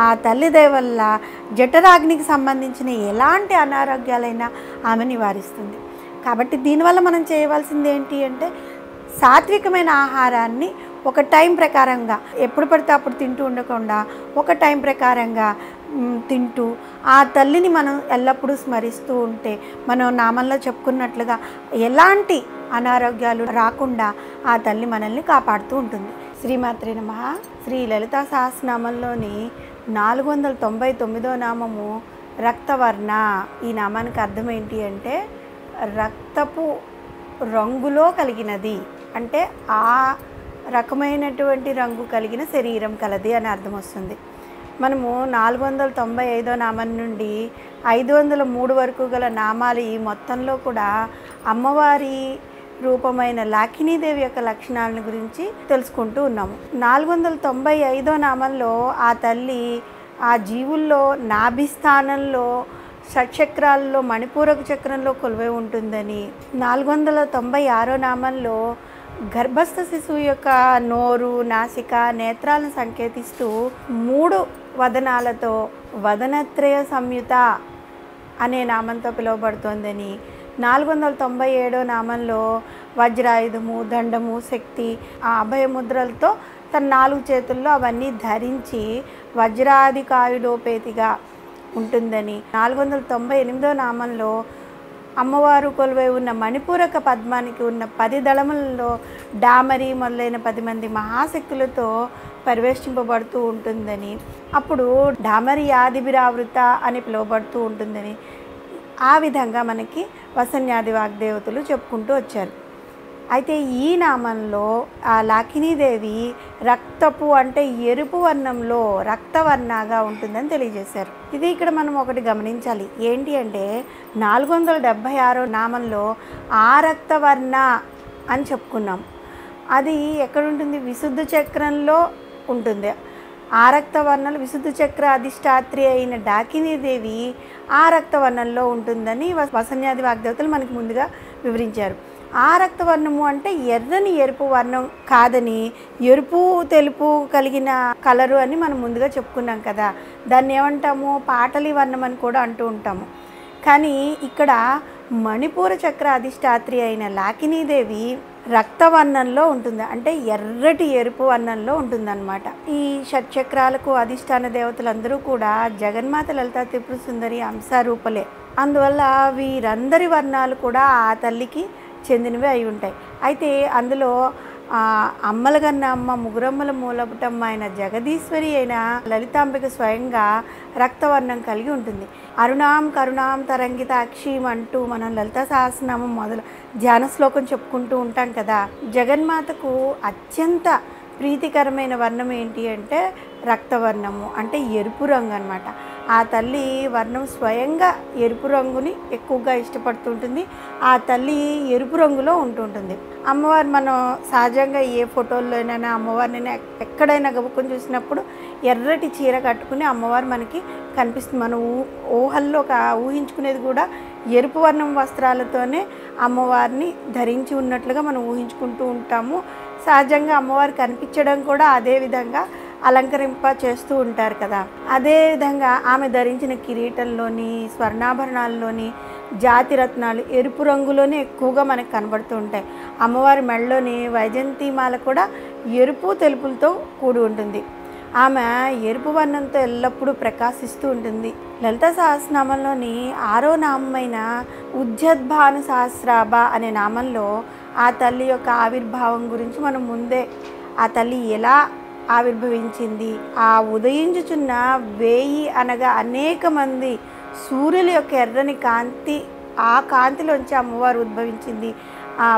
ఆ తల్లి దయ వల్ల జఠరాగ్నికి సంబంధించిన ఎలాంటి అనారోగ్యాలైనా ఆమె నివారిస్తుంది. కాబట్టి దీనివల్ల మనం చేయవలసింది ఏంటి అంటే సాత్వికమైన ఆహారాన్ని ఒక టైం ప్రకారంగా ఎప్పుడు పడితే అప్పుడు తింటూ ఉండకుండా ఒక టైం ప్రకారంగా తింటూ ఆ తల్లిని మనం ఎల్లప్పుడూ స్మరిస్తూ ఉంటే మనం నామంలో చెప్పుకున్నట్లుగా ఎలాంటి అనారోగ్యాలు రాకుండా ఆ తల్లి మనల్ని కాపాడుతూ ఉంటుంది. శ్రీమాత్రే నమః. శ్రీ లలితా సహస్రనామంలోని 499వ నామము రక్తవర్ణ. ఈ నామానికి అర్థం ఏంటి అంటే రక్తపు రంగులో కలిగినది, అంటే ఆ రకమైనటువంటి రంగు కలిగిన శరీరం కలది అని అర్థం వస్తుంది. మనము 495వ నామం నుండి 503 వరకు గల నామాలు ఈ మొత్తంలో కూడా అమ్మవారి రూపమైన లాకినీదేవి యొక్క లక్షణాలను గురించి తెలుసుకుంటూ ఉన్నాము. 495వ నామంలో ఆ తల్లి ఆ జీవుల్లో నాభిస్థానంలో షట్చక్రాల్లో మణిపూరక చక్రంలో కొలువై ఉంటుందని, 496వ నామంలో గర్భస్థ శిశువు యొక్క నోరు, నాసిక, నేత్రాలను సంకేతిస్తూ 3 వదనాలతో వదనత్రయ సంయుత అనే నామంతో పిలువబడుతోందని, 497వ నామంలో వజ్రాయుధము, దండము, శక్తి, ఆ అభయముద్రలతో తన 4 చేతుల్లో అవన్నీ ధరించి వజ్రాధికాయుడోపేతిగా ఉంటుందని, 498వ నామంలో అమ్మవారు కొలువై ఉన్న మణిపూరక పద్మానికి ఉన్న 10 దళములలో డామరి మొదలైన 10 మంది మహాశక్తులతో పరివేష్టింపబడుతూ ఉంటుందని, అప్పుడు డామర్యాది విరావృత అని పిలువబడుతూ ఉంటుందని, ఆ విధంగా మనకి వసన్యాది వాగ్దేవతలు చెప్పుకుంటూ వచ్చారు. అయితే ఈ నామంలో ఆ లాకినీదేవి రక్తపు అంటే ఎరుపు వర్ణంలో రక్తవర్ణగా ఉంటుందని తెలియజేశారు. ఇది ఇక్కడ మనం ఒకటి గమనించాలి. ఏంటి అంటే 476వ నామంలో ఆ రక్తవర్ణ అని చెప్పుకున్నాం. అది ఎక్కడుంటుంది? విశుద్ధ చక్రంలో ఉంటుంది. ఆ రక్తవర్ణంలో విశుద్ధ చక్ర అధిష్టాత్రి అయిన డాకినీదేవి ఆ రక్తవర్ణంలో ఉంటుందని వసన్యాది వాగ్దేవతలు మనకి ముందుగా వివరించారు. ఆ రక్తవర్ణము అంటే ఎర్రని ఎరుపు వర్ణం కాదని ఎరుపు తెలుపు కలిగిన కలరు అని మనం ముందుగా చెప్పుకున్నాం కదా. దాన్ని ఏమంటాము? పాటలి వర్ణం అని కూడా అంటూ ఉంటాము. కానీ ఇక్కడ మణిపూర చక్ర అధిష్టాత్రి అయిన లాకినీదేవి రక్తవర్ణంలో ఉంటుంది, అంటే ఎర్రటి ఎరుపు వర్ణంలో ఉంటుందన్నమాట. ఈ షట్చక్రాలకు అధిష్టాన దేవతలందరూ కూడా జగన్మాత లలితా త్రిపుర సుందరి అంశరూపలే. అందువల్ల వీరందరి వర్ణాలు కూడా ఆ తల్లికి చెందినవి అయి ఉంటాయి. అయితే అందులో అమ్మలగన్న అమ్మ ముగురమ్మల మూలపుటమ్మ అయిన జగదీశ్వరి అయిన లలితాంబిక స్వయంగా రక్తవర్ణం కలిగి ఉంటుంది. అరుణాం కరుణాం తరంగిత అక్షీం అంటూ మనం లలితా సహస్రనామం మొదలు ధ్యాన శ్లోకం చెప్పుకుంటూ ఉంటాం కదా. జగన్మాతకు అత్యంత ప్రీతికరమైన వర్ణం ఏంటి అంటే రక్తవర్ణము, అంటే ఎరుపు రంగు అన్నమాట. ఆ తల్లి వర్ణం స్వయంగా ఎరుపు రంగుని ఎక్కువగా ఇష్టపడుతుంటుంది. ఆ తల్లి ఎరుపు రంగులో ఉంటుంటుంది. అమ్మవారు మనం సహజంగా ఏ ఫోటోల్లోనైనా అమ్మవారిని ఎక్కడైనా గబుక్కుని చూసినప్పుడు ఎర్రటి చీర కట్టుకుని అమ్మవారు మనకి కనిపిస్తుంది. మనం ఊహల్లో ఊహించుకునేది కూడా ఎరుపు వర్ణం వస్త్రాలతోనే అమ్మవారిని ధరించి ఉన్నట్లుగా మనం ఊహించుకుంటూ ఉంటాము. సహజంగా అమ్మవారు కనిపించడం కూడా అదే విధంగా అలంకరింప చేస్తూ ఉంటారు కదా. అదేవిధంగా ఆమె ధరించిన కిరీటంలోని స్వర్ణాభరణాల్లోని జాతి రత్నాలు ఎరుపు రంగులోనే ఎక్కువగా మనకు కనబడుతూ ఉంటాయి. అమ్మవారి మెడలోని వైజయంతిమాల కూడా ఎరుపు తెలుపులతో కూడి ఉంటుంది. ఆమె ఎరుపు వర్ణంతో ఎల్లప్పుడూ ప్రకాశిస్తూ ఉంటుంది. లలితా సహస్రనామంలోని 6వ నామమైన ఉజ్జద్భాను సహస్రాభ అనే నామంలో ఆ తల్లి యొక్క ఆవిర్భావం గురించి మనం ముందే ఆ తల్లి ఎలా ఆవిర్భవించింది, ఆ ఉదయించుచున్న 1000 అనగా అనేక మంది సూర్యుల యొక్క ఎర్రని కాంతి, ఆ కాంతిలోంచి అమ్మవారు ఉద్భవించింది,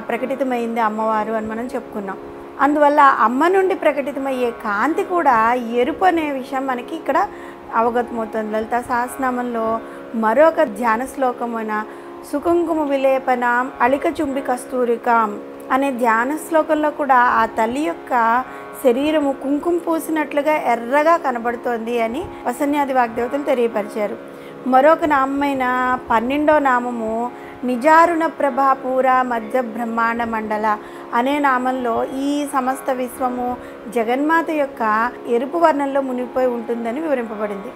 ప్రకటితమైంది అమ్మవారు అని మనం చెప్పుకున్నాం. అందువల్ల అమ్మ నుండి ప్రకటితమయ్యే కాంతి కూడా ఎరుపు అనే విషయం మనకి ఇక్కడ అవగతమవుతుంది. లలితా సహస్రనామంలో మరొక ధ్యాన శ్లోకమైన సుకుంకుమ విలేపనాం అళిక చుంబి కస్తూరికాం అనే ధ్యాన శ్లోకంలో కూడా ఆ తల్లి యొక్క శరీరము కుంకుమ పూసినట్లుగా ఎర్రగా కనబడుతోంది అని వసన్యాది వాగ్దేవతలు తెలియపరిచారు. మరొక నామమైన 12వ నామము నిజారుణ ప్రభాపూర మధ్య బ్రహ్మాండ మండల అనే నామంలో ఈ సమస్త విశ్వము జగన్మాత యొక్క ఎరుపు వర్ణంలో మునిగిపోయి ఉంటుందని వివరింపబడింది.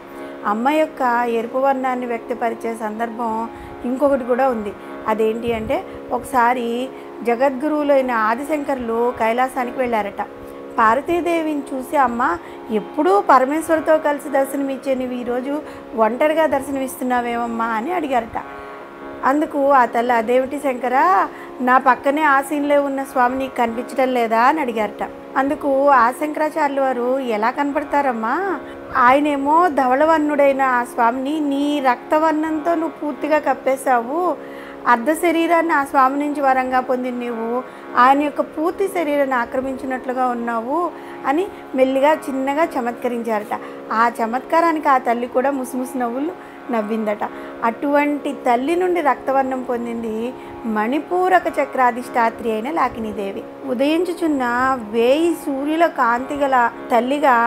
అమ్మ యొక్క ఎరుపు వర్ణాన్ని వ్యక్తపరిచే సందర్భం ఇంకొకటి కూడా ఉంది. అదేంటి అంటే ఒకసారి జగద్గురువులైన ఆదిశంకరులు కైలాసానికి వెళ్ళారట. పార్వతీదేవిని చూసి అమ్మ ఎప్పుడూ పరమేశ్వరితో కలిసి దర్శనమిచ్చే నువ్వు ఈరోజు ఒంటరిగా దర్శనమిస్తున్నావేమమ్మా అని అడిగారట. అందుకు ఆ తల్లి అదేమిటి శంకర, నా పక్కనే ఆసీనులో ఉన్న స్వామి నీకు కనిపించడం లేదా అని అడిగారట. అందుకు ఆ శంకరాచార్యుల వారు ఎలా కనపడతారమ్మా, ఆయనేమో ధవళవర్ణుడైన ఆ స్వామిని నీ రక్తవర్ణంతో నువ్వు పూర్తిగా కప్పేశావు, అర్ధ శరీరాన్ని ఆ స్వామి నుంచి వరంగా పొంది నువ్వు ఆయన యొక్క పూర్తి శరీరాన్ని ఆక్రమించినట్లుగా ఉన్నావు అని మెల్లిగా చిన్నగా చమత్కరించారట. ఆ చమత్కారానికి ఆ తల్లి కూడా ముసిముసి నవ్వులు నవ్విందట. అటువంటి తల్లి నుండి రక్తవర్ణం పొందింది మణిపూరక చక్రాధిష్టాత్రి అయిన లాకినీదేవి. ఉదయించుచున్న 1000 సూర్యుల కాంతి గల తల్లిగా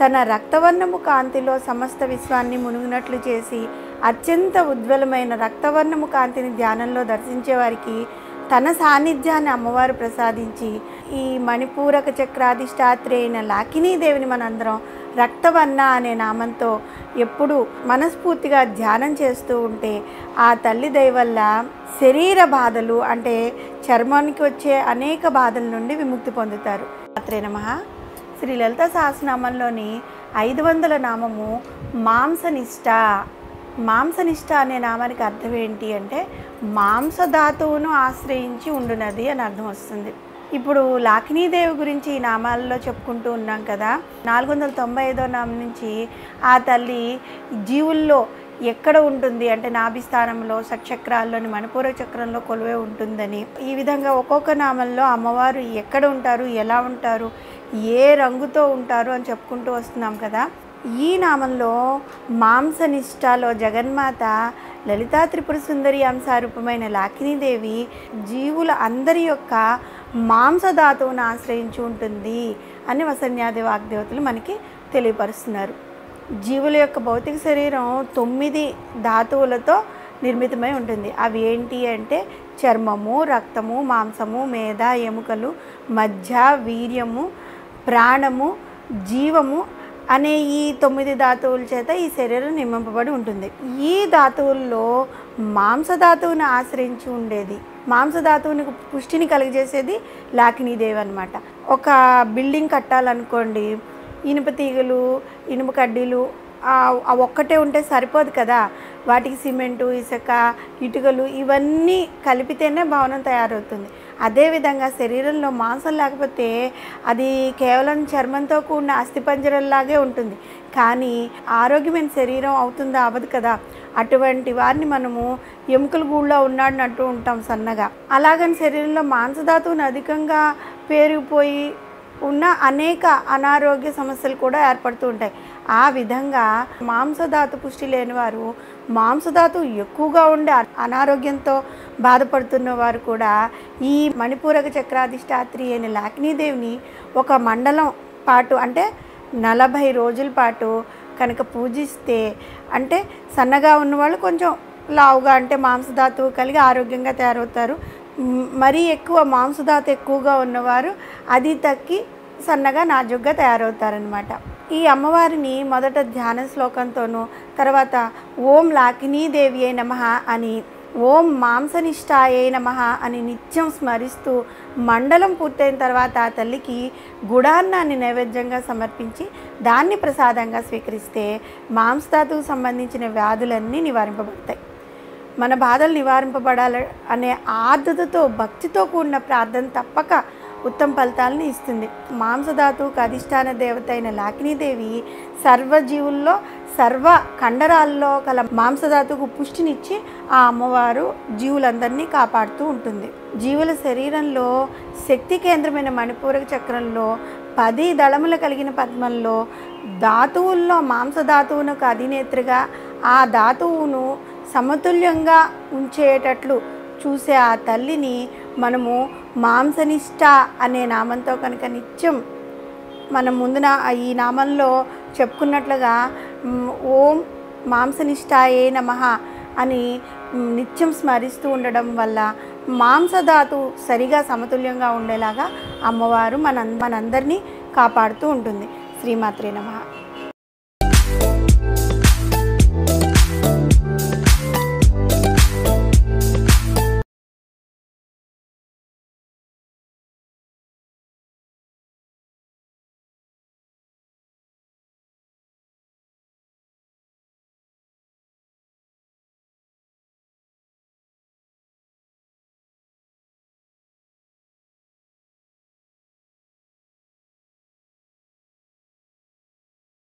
తన రక్తవర్ణము కాంతిలో సమస్త విశ్వాన్ని మునుగునట్లు చేసి అత్యంత ఉజ్వలమైన రక్తవర్ణము కాంతిని ధ్యానంలో దర్శించే వారికి తన సాన్నిధ్యాన్ని అమ్మవారు ప్రసాదించి ఈ మణిపూరక చక్రాధిష్టాత్రి అయిన లాకినీదేవిని మనందరం రక్తవర్ణ అనే నామంతో ఎప్పుడు మనస్ఫూర్తిగా ధ్యానం చేస్తూ ఉంటే ఆ తల్లి దయ వల్ల శరీర బాధలు అంటే చర్మానికి వచ్చే అనేక బాధల నుండి విముక్తి పొందుతారు. మాత్రే నమః. శ్రీ లలితా సహస్రనామంలోని 500వ నామము మాంసనిష్ట. మాంసనిష్ట అనే నామానికి అర్థం ఏంటి అంటే మాంసధాతువును ఆశ్రయించి ఉండునది అని అర్థం వస్తుంది. ఇప్పుడు లాకినీదేవి గురించి ఈ నామాలలో చెప్పుకుంటూ ఉన్నాం కదా. 495వ నామం నుంచి ఆ తల్లి జీవుల్లో ఎక్కడ ఉంటుంది అంటే నాభిస్థానంలో, షట్చక్రాల్లోని మణిపూరక చక్రంలో కొలువే ఉంటుందని, ఈ విధంగా ఒక్కొక్క నామంలో అమ్మవారు ఎక్కడ ఉంటారు, ఎలా ఉంటారు, ఏ రంగుతో ఉంటారు అని చెప్పుకుంటూ వస్తున్నాం కదా. ఈ నామంలో మాంసనిష్టలో జగన్మాత లలితా త్రిపుర సుందరి అంశారూపమైన లాకినీదేవి జీవుల అందరి యొక్క మాంసధాతువును ఆశ్రయించి ఉంటుంది అని వసన్యాది వాగ్దేవతలు మనకి తెలియపరుస్తున్నారు. జీవుల యొక్క భౌతిక శరీరం 9 ధాతువులతో నిర్మితమై ఉంటుంది. అవి ఏంటి అంటే చర్మము, రక్తము, మాంసము, మేధ, ఎముకలు, మజ్జ, వీర్యము, ప్రాణము, జీవము, అనే ఈ 9 ధాతువుల చేత ఈ శరీరం నింపబడి ఉంటుంది. ఈ ధాతువుల్లో మాంసధాతువుని ఆశ్రయించి ఉండేది, మాంసధాతువుని పుష్టిని కలిగజేసేది లాకినీదేవి అనమాట. ఒక బిల్డింగ్ కట్టాలనుకోండి, ఇనుప తీగలు, ఇనుప కడ్డీలు ఒక్కటే ఉంటే సరిపోదు కదా, వాటికి సిమెంటు, ఇసుక, ఇటుకలు ఇవన్నీ కలిపితేనే భవనం తయారవుతుంది. అదేవిధంగా శరీరంలో మాంసం లేకపోతే అది కేవలం చర్మంతో కూడిన అస్థిపంజరంలాగే ఉంటుంది, కానీ ఆరోగ్యమైన శరీరం అవుతుందా? అవ్వదు కదా. అటువంటి వారిని మనము ఎముకల గూళ్ళో ఉన్నాడినట్టు ఉంటాం సన్నగా. అలాగని శరీరంలో మాంసధాతువుని అధికంగా పేరుకుపోయి ఉన్న అనేక అనారోగ్య సమస్యలు కూడా ఏర్పడుతూ ఉంటాయి. ఆ విధంగా మాంసధాతు పుష్టి లేని వారు, మాంసధాతు ఎక్కువగా ఉండే అనారోగ్యంతో బాధపడుతున్న వారు కూడా ఈ మణిపూరక చక్రాధిష్టాత్రి అయిన లాకినీదేవిని ఒక మండలం పాటు అంటే 40 రోజుల పాటు కనుక పూజిస్తే, అంటే సన్నగా ఉన్నవాళ్ళు కొంచెం లావుగా అంటే మాంసధాతువు కలిగి ఆరోగ్యంగా తయారవుతారు. మరీ ఎక్కువ మాంసధాతు ఎక్కువగా ఉన్నవారు అది తగ్గి సన్నగా నాజుగ్గా తయారవుతారనమాట. ఈ అమ్మవారిని మొదట ధ్యాన శ్లోకంతోనూ, తర్వాత ఓం లాకినీదేవియే నమః అని, ఓం మాంసనిష్టాయే నమః అని నిత్యం స్మరిస్తూ మండలం పూర్తయిన తర్వాత ఆ తల్లికి గుడాన్నాన్ని నైవేద్యంగా సమర్పించి దాన్ని ప్రసాదంగా స్వీకరిస్తే మాంసధాతువుకు సంబంధించిన వ్యాధులన్నీ నివారింపబడతాయి. మన బాధలు నివారింపబడాలి అనే ఆర్ద్రతతో, భక్తితో కూడిన ప్రార్థన తప్పక ఉత్తమ ఫలితాలను ఇస్తుంది. మాంసధాతువుకు అధిష్టాన దేవత అయిన లాకినీదేవి సర్వజీవుల్లో, సర్వ కండరాల్లో కల మాంసధాతువుకు పుష్టినిచ్చి ఆ అమ్మవారు జీవులందరినీ కాపాడుతూ ఉంటుంది. జీవుల శరీరంలో శక్తి కేంద్రమైన మణిపూరక చక్రంలో 10 దళములు కలిగిన పద్మంలో ధాతువుల్లో మాంసధాతువునకు అధినేత్రిగా ఆ ధాతువును సమతుల్యంగా ఉంచేటట్లు చూసే ఆ తల్లిని మనము మాంసనిష్ట అనే నామంతో కనుక నిత్యం మనం ముందున ఈ నామంలో చెప్పుకున్నట్లుగా ఓం మాంసనిష్టాయే నమః అని నిత్యం స్మరిస్తూ ఉండడం వల్ల మాంసధాతు సరిగా సమతుల్యంగా ఉండేలాగా అమ్మవారు మనందరినీ కాపాడుతూ ఉంటుంది. శ్రీమాత్రే నమః.